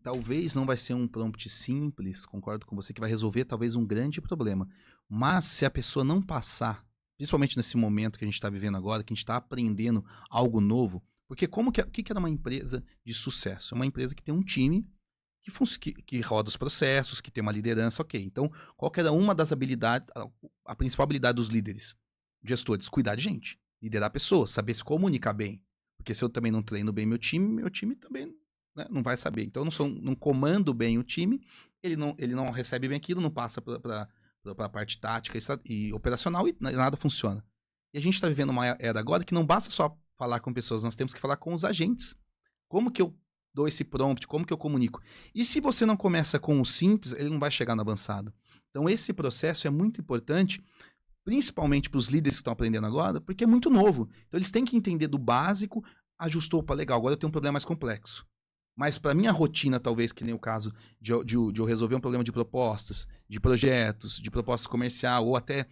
Talvez não vai ser um prompt simples, concordo com você, que vai resolver talvez um grande problema. Mas se a pessoa não passar, principalmente nesse momento que a gente está vivendo agora, que a gente está aprendendo algo novo, porque o que é uma empresa de sucesso? É uma empresa que tem um time que roda os processos, que tem uma liderança, ok. Então, qual que era uma das habilidades, a principal habilidade dos líderes, gestores? Cuidar de gente, liderar pessoas, saber se comunicar bem. Porque se eu também não treino bem meu time também... né, não vai saber. Então, eu não comando bem o time, ele não recebe bem aquilo, não passa para a parte tática e operacional e nada funciona. E a gente está vivendo uma era agora que não basta só falar com pessoas, nós temos que falar com os agentes, Como que eu dou esse prompt? Como que eu comunico? E se você não começa com o simples, ele não vai chegar no avançado. Então, esse processo é muito importante, principalmente para os líderes que estão aprendendo agora, porque é muito novo. Então, eles têm que entender do básico, ajustou, opa, legal, agora eu tenho um problema mais complexo. Mas para minha rotina, talvez, que nem o caso de eu resolver um problema de propostas, de projetos, de proposta comercial, ou até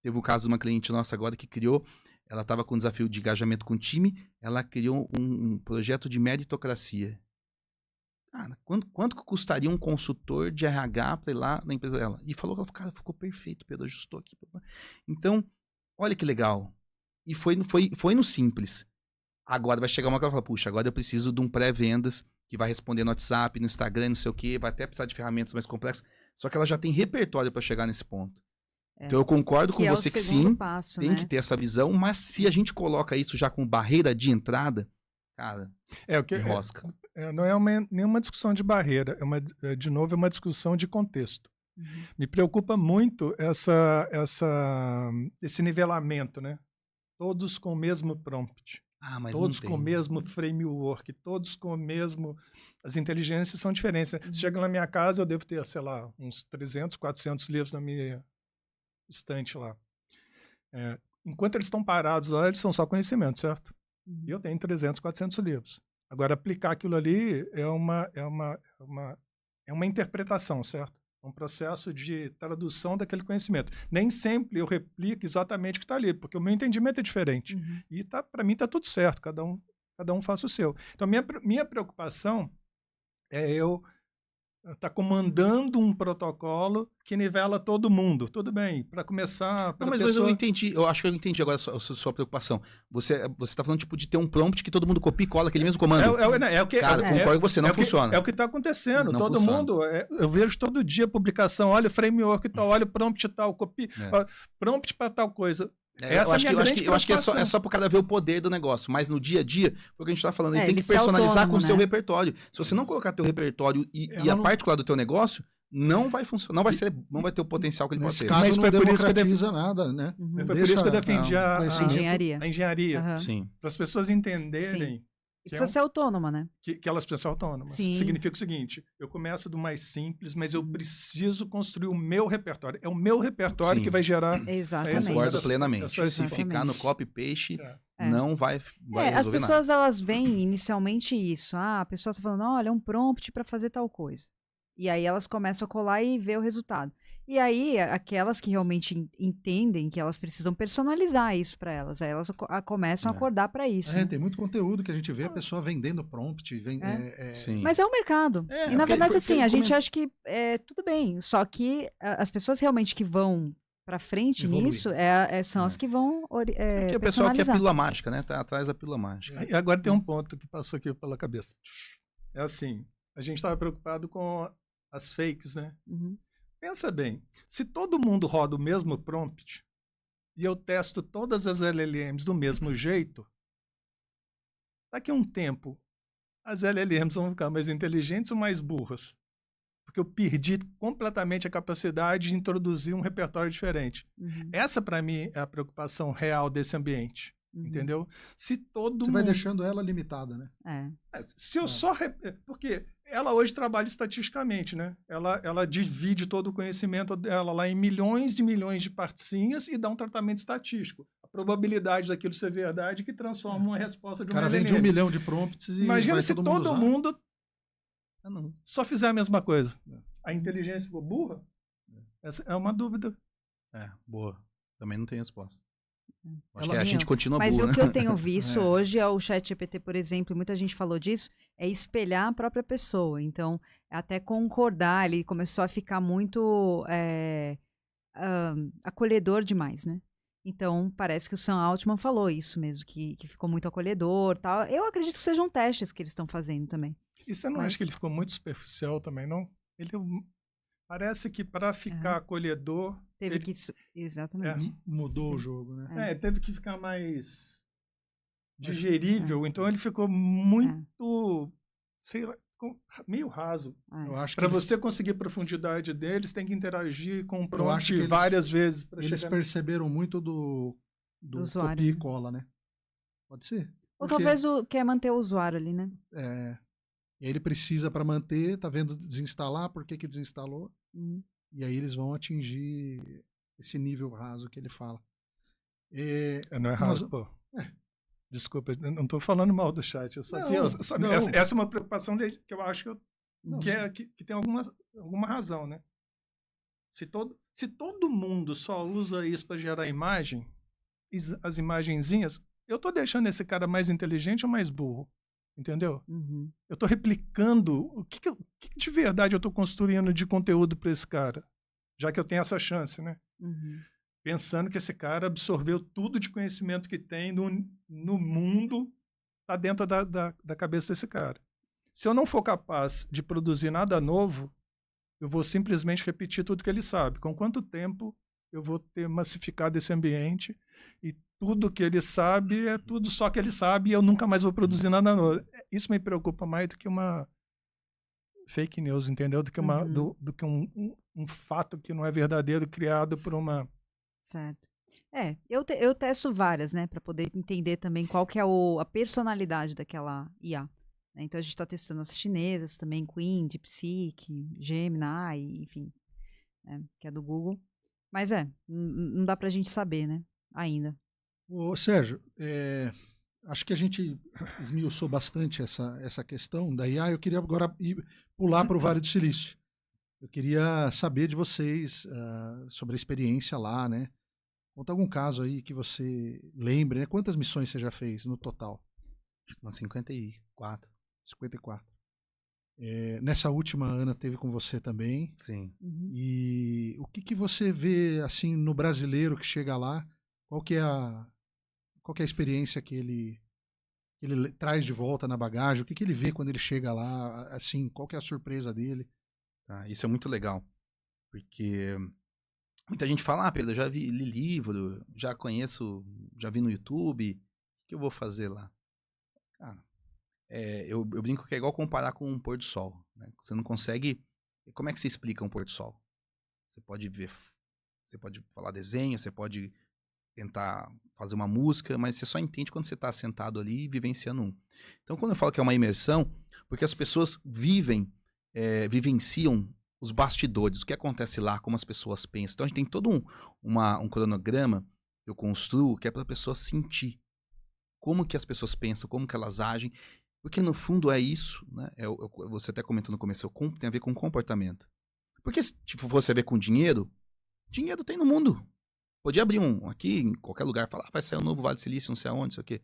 teve o caso de uma cliente nossa agora que criou, ela estava com um desafio de engajamento com o time, ela criou um projeto de meritocracia. Cara, quanto que custaria um consultor de RH para ir lá na empresa dela? E falou, cara, ficou perfeito, Pedro, ajustou aqui. Então, olha que legal. E foi no simples. Agora vai chegar uma que ela fala, puxa, agora eu preciso de um pré-vendas que vai responder no WhatsApp, no Instagram, não sei o quê, vai até precisar de ferramentas mais complexas. Só que ela já tem repertório para chegar nesse ponto. Então eu concordo com você que sim, tem que ter essa visão, mas se a gente coloca isso já como barreira de entrada, cara, enrosca. Não é nenhuma discussão de barreira, de novo, é uma discussão de contexto. Me preocupa muito esse nivelamento, né? Todos com o mesmo prompt. Mas todos com o mesmo framework, todos com o mesmo... As inteligências são diferentes. Né? Se chega na minha casa, eu devo ter, sei lá, uns 300, 400 livros na minha estante lá. Enquanto eles estão parados lá, eles são só conhecimento, certo? E eu tenho 300, 400 livros. Agora, aplicar aquilo ali é uma interpretação, certo? É um processo de tradução daquele conhecimento. Nem sempre eu replico exatamente o que está ali, porque o meu entendimento é diferente. E para mim está tudo certo, cada um faça o seu. Então, minha preocupação é eu estar comandando um protocolo que nivela todo mundo. Tudo bem, para começar... Mas eu entendi, eu acho que eu entendi agora a sua preocupação. Você está falando tipo de ter um prompt que todo mundo copia e cola aquele mesmo comando. Concordo com você, não funciona. É o que está acontecendo. Não todo funciona. mundo... eu vejo todo dia publicação, olha o framework tal, olha o prompt tal, copia, prompt para tal coisa. Eu acho que é só para o cara ver o poder do negócio, mas no dia a dia, foi o que a gente está falando, ele tem que personalizar com o seu repertório. Se você não colocar teu repertório e a particular do teu negócio, não vai funcionar, não vai ter o potencial que ele pode ter. Mas foi por isso que eu defendi nada, né? Foi por isso que eu defendi a engenharia. Sim. Para as pessoas entenderem. Precisa ser autônoma, né? Que elas precisam ser autônomas. Sim. Significa o seguinte, eu começo do mais simples, mas eu preciso construir o meu repertório. É o meu repertório que vai gerar... Exatamente. Concordo plenamente. Se ficar no copy-paste, não vai resolver as pessoas, nada. elas veem inicialmente isso. A pessoa está falando, olha, é um prompt para fazer tal coisa. E aí elas começam a colar e ver o resultado. E aí, aquelas que realmente entendem que elas precisam personalizar isso para elas, aí elas começam a acordar para isso. Tem muito conteúdo que a gente vê a pessoa vendendo prompt. Mas é o mercado. E na verdade, assim, a gente acha que tudo bem, só que as pessoas realmente que vão para frente nisso são as que vão porque o pessoal quer a pílula mágica, né? Tá atrás da pílula mágica. E agora tem um ponto que passou aqui pela cabeça. É assim, a gente estava preocupado com as fakes, né? Pensa bem, se todo mundo roda o mesmo prompt e eu testo todas as LLMs do mesmo jeito, daqui a um tempo as LLMs vão ficar mais inteligentes ou mais burras? Porque eu perdi completamente a capacidade de introduzir um repertório diferente. Essa, para mim, é a preocupação real desse ambiente. Entendeu? Se todo Você vai deixando ela limitada, né? Se eu só... Porque ela hoje trabalha estatisticamente, né? Ela divide todo o conhecimento dela lá em milhões de partezinhas e dá um tratamento estatístico. A probabilidade daquilo ser verdade que transforma uma resposta de uma LLM. O cara vende 1 milhão de prompts e imagina se todo mundo só fizer a mesma coisa. É. A inteligência ficou burra? Essa é uma dúvida. Boa. Também não tem resposta. Acho Ela que a gente continua Mas burro, o que né? eu tenho visto hoje é o ChatGPT, por exemplo, e muita gente falou disso, é espelhar a própria pessoa. Então, até concordar, ele começou a ficar muito acolhedor demais, né? Então, parece que o Sam Altman falou isso mesmo, que ficou muito acolhedor, tal. Eu acredito que sejam testes que eles estão fazendo também. E você não acha que ele ficou muito superficial também, não? Ele parece que para ficar acolhedor... Teve que... Exatamente. Mudou o jogo, né? Teve que ficar mais digerível. Então, ele ficou muito... sei lá, meio raso. Para você conseguir profundidade deles, tem que interagir com o prompt várias vezes. Eles perceberam muito do copia e cola, né? Pode ser. Ou Porque, talvez quer manter o usuário ali, né? e aí ele precisa para manter, tá vendo desinstalar, por que que desinstalou? Uhum. E aí eles vão atingir esse nível raso que ele fala. É, Não é nós, raso, pô. Desculpa, eu não estou falando mal do chat. Não. Essa é uma preocupação que eu acho Não, que tem alguma razão, né? Se todo mundo só usa isso para gerar imagem, as imagenzinhas, eu estou deixando esse cara mais inteligente ou mais burro? Entendeu? Uhum. Eu estou replicando o que de verdade eu estou construindo de conteúdo para esse cara, já que eu tenho essa chance, né? Uhum. Pensando que esse cara absorveu tudo de conhecimento que tem no mundo, está dentro da cabeça desse cara. Se eu não for capaz de produzir nada novo, eu vou simplesmente repetir tudo que ele sabe. Com quanto tempo eu vou ter massificado esse ambiente e tudo que ele sabe é tudo só que ele sabe e eu nunca mais vou produzir nada novo. Isso me preocupa mais do que uma fake news, entendeu? Do que, do que um fato que não é verdadeiro criado por uma... Certo. Eu testo várias, né, para poder entender também qual que é a personalidade daquela IA. Né? Então a gente está testando as chinesas também, Queen, DeepSeek, Gemini, enfim, né, que é do Google. Mas não dá pra gente saber, né, ainda. Ô, Sérgio, acho que a gente esmiuçou bastante essa questão da IA. Eu queria agora pular para o Vale do Silício. Eu queria saber de vocês sobre a experiência lá, né? Conta algum caso aí que você lembre, né? Quantas missões você já fez no total? Acho que umas 54. 54. Nessa última, a Ana teve com você também. Sim. Uhum. E o que você vê assim no brasileiro que chega lá? Qual que é a experiência que ele traz de volta na bagagem? O que ele vê quando ele chega lá? Assim, qual que é a surpresa dele? Tá, isso é muito legal. Porque muita gente fala, Pedro, eu já li livro, já conheço, já vi no YouTube, o que eu vou fazer lá? Cara, eu brinco que é igual comparar com um pôr do sol. Né? Você não consegue... Como é que você explica um pôr do sol? Você pode ver, você pode falar desenho, você pode tentar fazer uma música, mas você só entende quando você está sentado ali vivenciando um. Então, quando eu falo que é uma imersão, porque as pessoas vivenciam os bastidores, o que acontece lá, como as pessoas pensam. Então, a gente tem todo um cronograma que eu construo, que é para a pessoa sentir como que as pessoas pensam, como que elas agem, porque no fundo é isso, né? Você até comentou no começo, tem a ver com comportamento. Porque se você ver com dinheiro tem no mundo. Podia abrir um aqui, em qualquer lugar, falar, vai sair um novo Vale do Silício, não sei aonde, não sei o quê.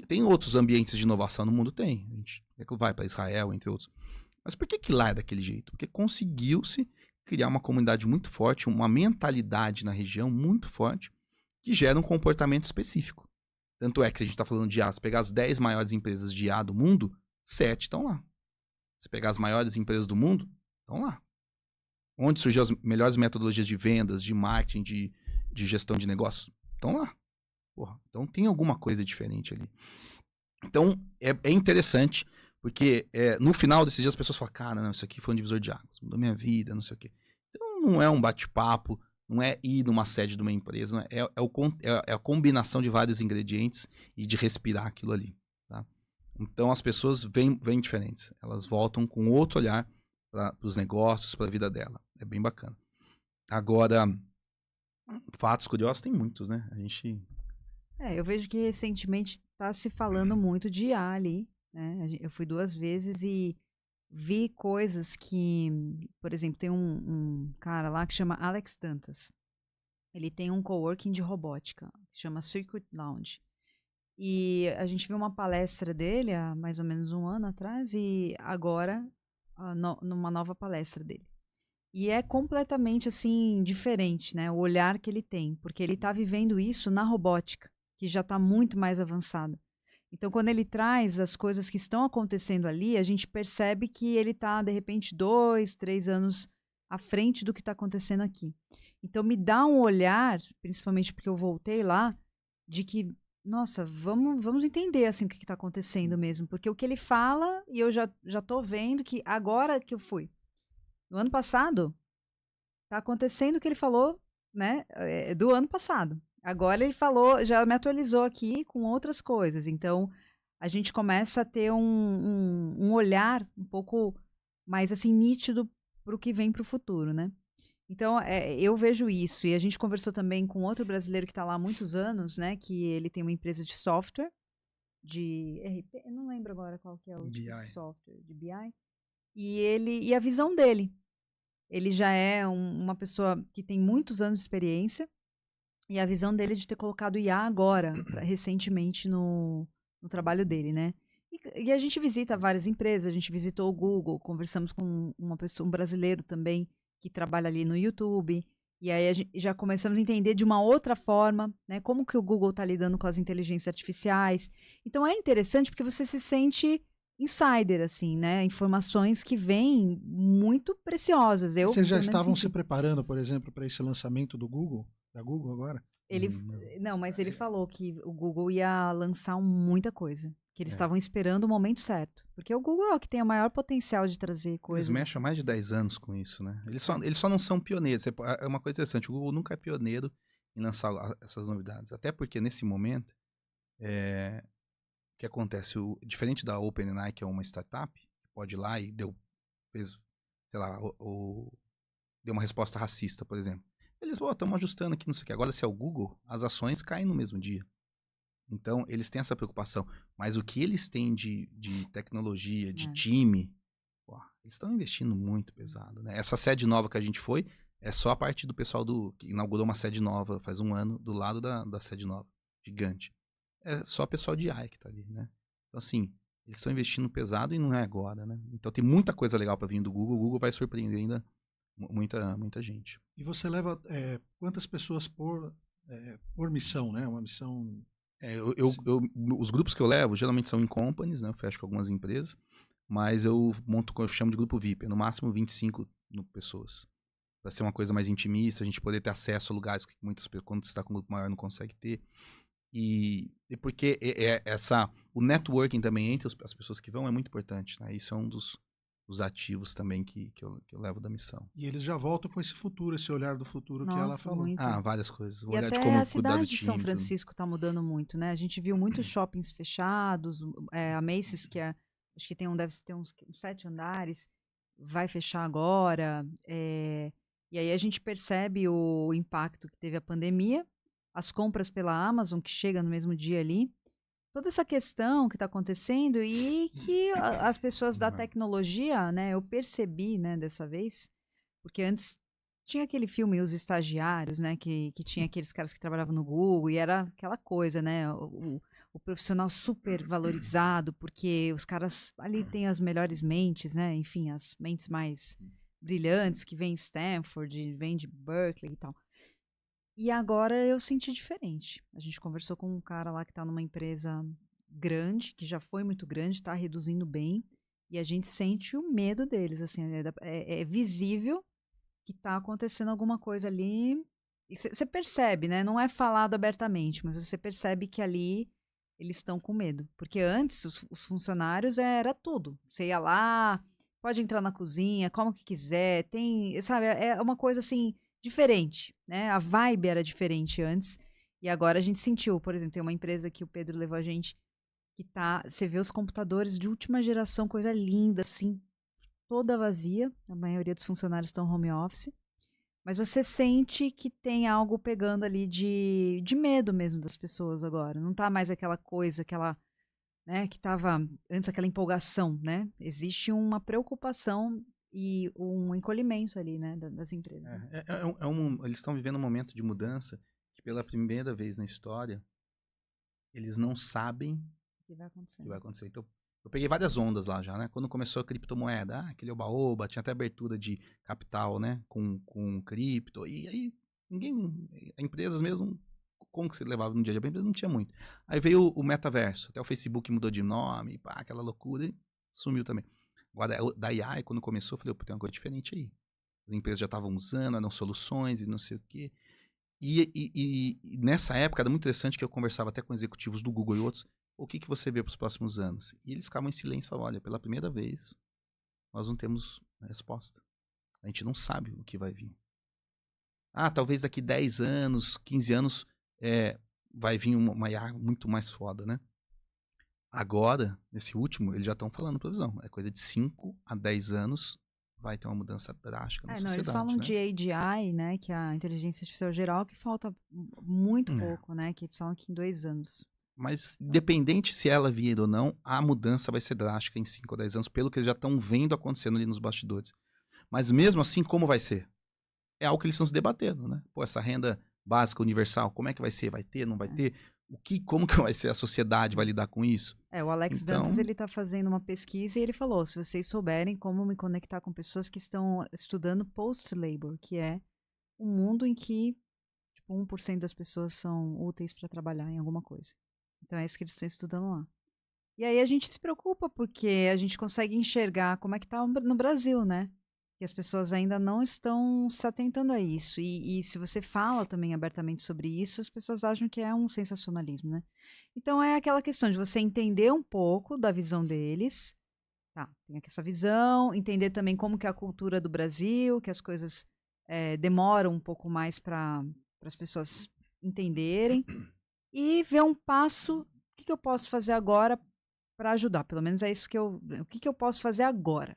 Tem outros ambientes de inovação no mundo? Tem. A gente vai para Israel, entre outros. Mas por que lá é daquele jeito? Porque conseguiu-se criar uma comunidade muito forte, uma mentalidade na região muito forte, que gera um comportamento específico. Tanto é que a gente está falando de IA, se pegar as 10 maiores empresas de IA do mundo, 7 estão lá. Se pegar as maiores empresas do mundo, estão lá. Onde surgiu as melhores metodologias de vendas, de marketing, de gestão de negócios? Estão lá. Porra, então tem alguma coisa diferente ali. Então, é interessante, porque no final desses dias as pessoas falam, cara, não, isso aqui foi um divisor de águas, mudou minha vida, não sei o quê. Então, não é um bate-papo, não é ir numa sede de uma empresa, é a combinação de vários ingredientes e de respirar aquilo ali. Tá? Então, as pessoas vêm diferentes. Elas voltam com outro olhar para os negócios, para a vida dela. É bem bacana. Agora, fatos curiosos tem muitos, né? A gente... Eu vejo que recentemente está se falando muito de IA ali, né? Eu fui 2 vezes e vi coisas que, por exemplo, tem um cara lá que chama Alex Dantas. Ele tem um coworking de robótica, que chama Circuit Lounge. E a gente viu uma palestra dele há mais ou menos 1 ano atrás e agora numa nova palestra dele. E é completamente, assim, diferente, né? O olhar que ele tem, porque ele está vivendo isso na robótica, que já está muito mais avançada. Então, quando ele traz as coisas que estão acontecendo ali, a gente percebe que ele está, de repente, 2, 3 anos à frente do que está acontecendo aqui. Então, me dá um olhar, principalmente porque eu voltei lá, de que, nossa, vamos entender assim o que está acontecendo mesmo. Porque o que ele fala, e eu já estou vendo que agora que eu fui. No ano passado, está acontecendo o que ele falou, né, do ano passado. Agora ele falou, já me atualizou aqui com outras coisas. Então, a gente começa a ter um olhar um pouco mais assim nítido para o que vem para o futuro, né? Então, eu vejo isso. E a gente conversou também com outro brasileiro que está lá há muitos anos, né? Que ele tem uma empresa de software, de RP, eu não lembro agora qual que é o tipo de BI. software, de BI. E a visão dele. Ele já é uma pessoa que tem muitos anos de experiência. E a visão dele é de ter colocado IA agora, recentemente, no trabalho dele, né? E a gente visita várias empresas, a gente visitou o Google, conversamos com uma pessoa, um brasileiro também, que trabalha ali no YouTube. E aí a gente já começamos a entender de uma outra forma, né? Como que o Google está lidando com as inteligências artificiais. Então é interessante porque você se sente insider, assim, né? Informações que vêm muito preciosas. Eu, Vocês já pelo menos, estavam se senti. preparando, por exemplo, para esse lançamento do Google? Da Google agora? Ele, Não. não, mas ele falou que o Google ia lançar muita coisa. Que eles É. estavam esperando o momento certo. Porque o Google é o que tem o maior potencial de trazer Eles coisas. mexem há mais de 10 anos com isso, né? Eles só não são pioneiros. É uma coisa interessante, o Google nunca é pioneiro em lançar essas novidades. Até porque, nesse momento, o que acontece? Diferente da OpenAI, que é uma startup, que pode ir lá e fez, sei lá, deu uma resposta racista, por exemplo. Eles, estamos ajustando aqui, não sei o que. Agora, se é o Google, as ações caem no mesmo dia. Então, eles têm essa preocupação. Mas o que eles têm de tecnologia, de time, eles estão investindo muito pesado, né? Essa sede nova que a gente foi, é só a parte do pessoal que inaugurou uma sede nova faz um ano, do lado da sede nova, gigante. É só o pessoal de AI que tá ali, né? Então, assim, eles estão investindo pesado e não é agora, né? Então, tem muita coisa legal para vir do Google. O Google vai surpreender ainda muita gente. E você leva quantas pessoas por missão, né? Uma missão... Os grupos que eu levo geralmente são em companies, né? Eu fecho com algumas empresas, mas eu monto, eu chamo de grupo VIP, no máximo 25 pessoas. Para ser uma coisa mais intimista, a gente poder ter acesso a lugares que muitas pessoas, quando você está com um grupo maior, não consegue ter. E porque o networking também entre as pessoas que vão é muito importante, né? Isso é um dos ativos também que eu levo da missão. E eles já voltam com esse futuro, esse olhar do futuro que Nossa, ela falou. muito. Várias coisas. O E olhar até de como a cuidar do cidade de São time. Francisco está mudando muito, né? A gente viu muitos shoppings fechados, a Macy's, acho que deve ter uns 7 andares, vai fechar agora. E aí a gente percebe o impacto que teve a pandemia, as compras pela Amazon, que chega no mesmo dia ali. Toda essa questão que está acontecendo e que as pessoas da tecnologia, né? Eu percebi, né, dessa vez, porque antes tinha aquele filme Os Estagiários, né? Que tinha aqueles caras que trabalhavam no Google e era aquela coisa, né? O profissional super valorizado, porque os caras ali têm as melhores mentes, né? Enfim, as mentes mais brilhantes que vêm de Stanford, vêm de Berkeley e tal. E agora eu senti diferente. A gente conversou com um cara lá que está numa empresa grande, que já foi muito grande, está reduzindo bem, e a gente sente o medo deles, assim, é visível que está acontecendo alguma coisa ali. Você percebe, né? Não é falado abertamente, mas você percebe que ali eles estão com medo. Porque antes, os funcionários era tudo. Você ia lá, pode entrar na cozinha, como que quiser, sabe, é uma coisa assim diferente, né? A vibe era diferente antes e agora a gente sentiu, por exemplo, tem uma empresa que o Pedro levou a gente que você vê os computadores de última geração, coisa linda, assim, toda vazia, a maioria dos funcionários estão home office, mas você sente que tem algo pegando ali de medo mesmo das pessoas agora, não tá mais aquela coisa, né, que tava antes aquela empolgação, né? Existe uma preocupação e um encolhimento ali, né, das empresas. Eles estão vivendo um momento de mudança que pela primeira vez na história eles não sabem O que vai acontecer. Então, eu peguei várias ondas lá já, né? Quando começou a criptomoeda, aquele oba-oba, tinha até abertura de capital, né? Com cripto, e aí empresas mesmo, como que você levava no dia a dia, a empresa não tinha muito. Aí veio o metaverso, até o Facebook mudou de nome, aquela loucura, e sumiu também. Agora, da AI, quando começou, eu falei, tem uma coisa diferente aí. As empresas já estavam usando, eram soluções e não sei o quê. E nessa época era muito interessante que eu conversava até com executivos do Google e outros, o que você vê para os próximos anos? E eles ficavam em silêncio e falavam, olha, pela primeira vez, nós não temos resposta. A gente não sabe o que vai vir. Talvez daqui 10 anos, 15 anos, vai vir uma IA muito mais foda, né? Agora, nesse último, eles já estão falando previsão. É coisa de 5 a 10 anos vai ter uma mudança drástica na Não, sociedade, eles falam né? de AGI, né, que é a inteligência artificial geral, que falta muito É. pouco, né, que eles falam que em 2 anos. Mas, independente se ela vier ou não, a mudança vai ser drástica em 5 ou 10 anos, pelo que eles já estão vendo acontecendo ali nos bastidores. Mas mesmo assim, como vai ser? É algo que eles estão se debatendo, né? Pô, essa renda básica universal, como é que vai ser? Vai ter, não vai ter? Como que vai ser? A sociedade vai lidar com isso? O Alex Então- Dantas, ele tá fazendo uma pesquisa e ele falou, se vocês souberem como me conectar com pessoas que estão estudando post-labor, que é um mundo em que, tipo, 1% das pessoas são úteis para trabalhar em alguma coisa. Então é isso que eles estão estudando lá. E aí a gente se preocupa porque a gente consegue enxergar como é que tá no Brasil, né? Que as pessoas ainda não estão se atentando a isso. E se você fala também abertamente sobre isso, as pessoas acham que é um sensacionalismo, né? Então é aquela questão de você entender um pouco da visão deles, tá? Tem aqui essa visão, entender também como que é a cultura do Brasil, que as coisas demoram um pouco mais para as pessoas entenderem, e ver um passo, o que eu posso fazer agora para ajudar? Pelo menos é isso o que eu posso fazer agora?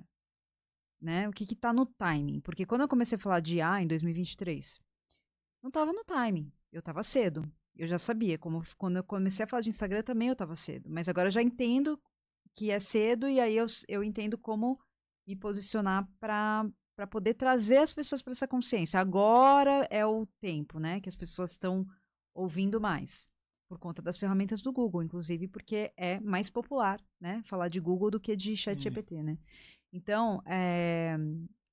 Né? O que está no timing? Porque quando eu comecei a falar de IA em 2023, não estava no timing. Eu estava cedo. Eu já sabia. Quando eu comecei a falar de Instagram também eu estava cedo. Mas agora eu já entendo que é cedo e aí eu entendo como me posicionar para poder trazer as pessoas para essa consciência. Agora é o tempo, né? Que as pessoas estão ouvindo mais. Por conta das ferramentas do Google, inclusive, porque é mais popular, né? Falar de Google do que de ChatGPT, né? Então, é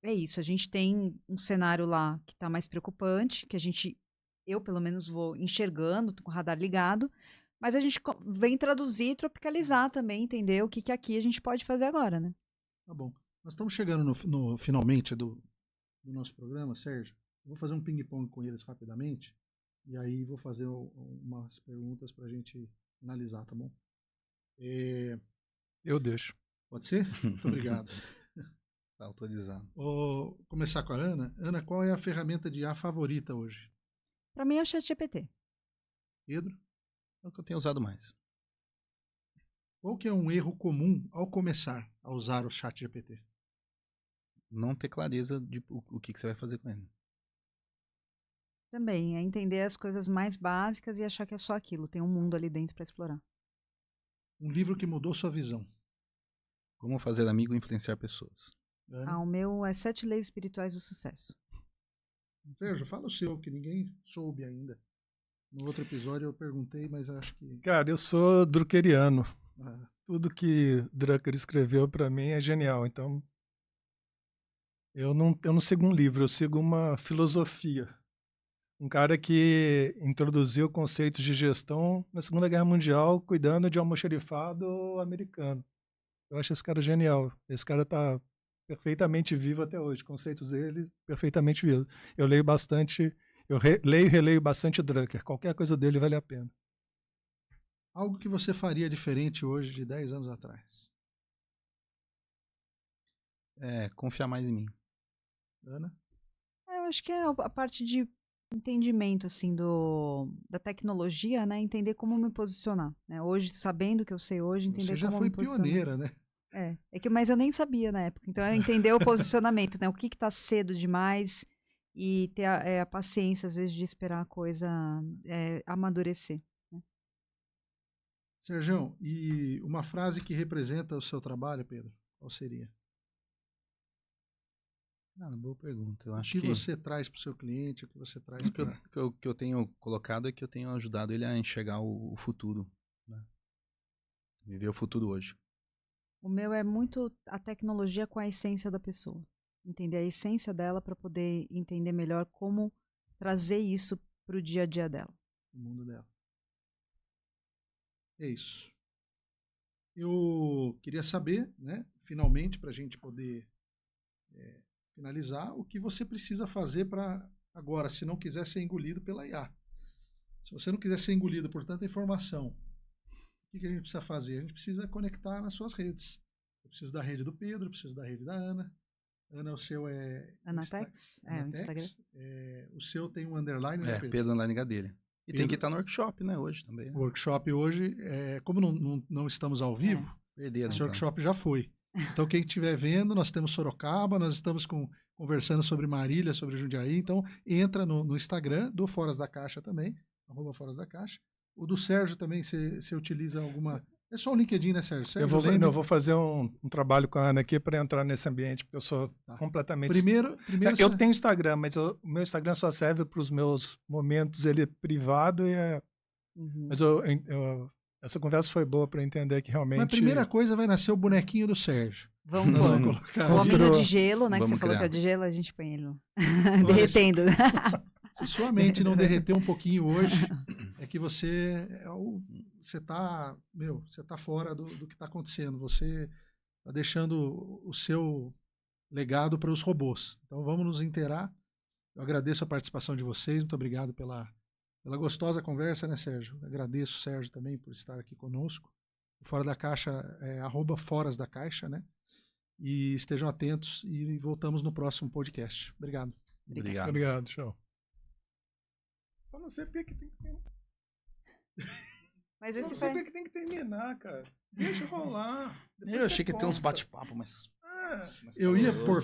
isso. A gente tem um cenário lá que está mais preocupante, que eu pelo menos vou enxergando, tô com o radar ligado, mas a gente vem traduzir e tropicalizar também, entender o que aqui a gente pode fazer agora, né? Tá bom. Nós estamos chegando no finalmente do nosso programa, Sérgio. Eu vou fazer um ping-pong com eles rapidamente e aí vou fazer umas perguntas para a gente analisar, tá bom? Eu deixo. Pode ser? Muito obrigado. Tá autorizado. Vou começar com a Ana. Ana, qual é a ferramenta de IA favorita hoje? Para mim é o ChatGPT. Pedro? É o que eu tenho usado mais. Qual que é um erro comum ao começar a usar o ChatGPT? Não ter clareza de o que você vai fazer com ele. Também é entender as coisas mais básicas e achar que é só aquilo. Tem um mundo ali dentro para explorar. Um livro que mudou sua visão? Como fazer amigo e influenciar pessoas. Ana? O meu é 7 Leis Espirituais do Sucesso. Sérgio, fala o seu, que ninguém soube ainda. No outro episódio eu perguntei, mas acho que... Cara, eu sou druckeriano. Ah, Tudo que Drucker escreveu para mim é genial. Então, eu não sigo um livro, eu sigo uma filosofia. Um cara que introduziu conceitos de gestão na Segunda Guerra Mundial, cuidando de almoxarifado americano. Eu acho esse cara genial. Esse cara está perfeitamente vivo até hoje. Conceitos dele perfeitamente vivos. Eu leio bastante, leio e releio bastante Drucker. Qualquer coisa dele vale a pena. algo que você faria diferente hoje de 10 anos atrás? Confiar mais em mim. Ana? Eu acho que é a parte de entendimento, assim, da tecnologia, né? Entender como me posicionar. Né? Hoje, sabendo o que eu sei hoje, entender Você já como foi me posicionar. pioneira, né? Mas eu nem sabia na época. Então, é entender o posicionamento, né? O que está cedo demais e ter a paciência, às vezes, de esperar a coisa amadurecer. Né? Sergião, e uma frase que representa o seu trabalho, Pedro, qual seria? Boa pergunta. Eu O acho que que você traz para o seu cliente, o que você traz para... o que eu tenho colocado é que eu tenho ajudado ele a enxergar o futuro. Né? Viver o futuro hoje. O meu é muito a tecnologia com a essência da pessoa. Entender a essência dela para poder entender melhor como trazer isso para o dia a dia dela. O mundo dela. É isso. Eu queria saber, né, finalmente, para a gente poder finalizar, o que você precisa fazer para agora, se não quiser ser engolido pela IA. Se você não quiser ser engolido por tanta informação, o que a gente precisa fazer? A gente precisa conectar nas suas redes. Eu preciso da rede do Pedro, eu preciso da rede da Ana. Ana, o seu é... Anatex? O Instagram. O seu tem um underline, né, Pedro? Pedro Underline Gadelha. E tem que estar no workshop, né, hoje também. O workshop hoje, como não estamos ao vivo, Perderam, esse então. workshop já foi. Então, quem estiver vendo, nós temos Sorocaba, nós estamos conversando sobre Marília, sobre Jundiaí. Então, entra no Instagram do Foras da Caixa também, @Foras da Caixa. O do Sérgio também, você utiliza alguma... É só o LinkedIn, né, Sérgio? Sérgio, Eu vou fazer um trabalho com a Ana aqui para entrar nesse ambiente, porque eu sou completamente... Primeiro eu tenho Instagram, mas o meu Instagram só serve para os meus momentos privado. Mas essa conversa foi boa para entender que realmente... Mas a primeira coisa vai nascer o bonequinho do Sérgio. Vamos Nós pôr. vamos colocar. O hominho de gelo, né? Que Vamos você falou que criar. é de gelo, a gente põe ele lá. Derretendo. Se sua mente não derreter um pouquinho hoje, é que você tá fora do que está acontecendo. Você está deixando o seu legado para os robôs. Então vamos nos inteirar. Eu agradeço a participação de vocês. Muito obrigado pela gostosa conversa, né, Sérgio? Agradeço, Sérgio, também por estar aqui conosco. O Fora da Caixa é @Foras da Caixa, né? E estejam atentos e voltamos no próximo podcast. Obrigado. Obrigado, show. Só não sei porque que tem que terminar. Mas Só não esse sei vai... porque que tem que terminar, cara. Deixa rolar. Depois Eu você achei que ia ter uns conta. bate-papo, mas... É. Eu ia pôr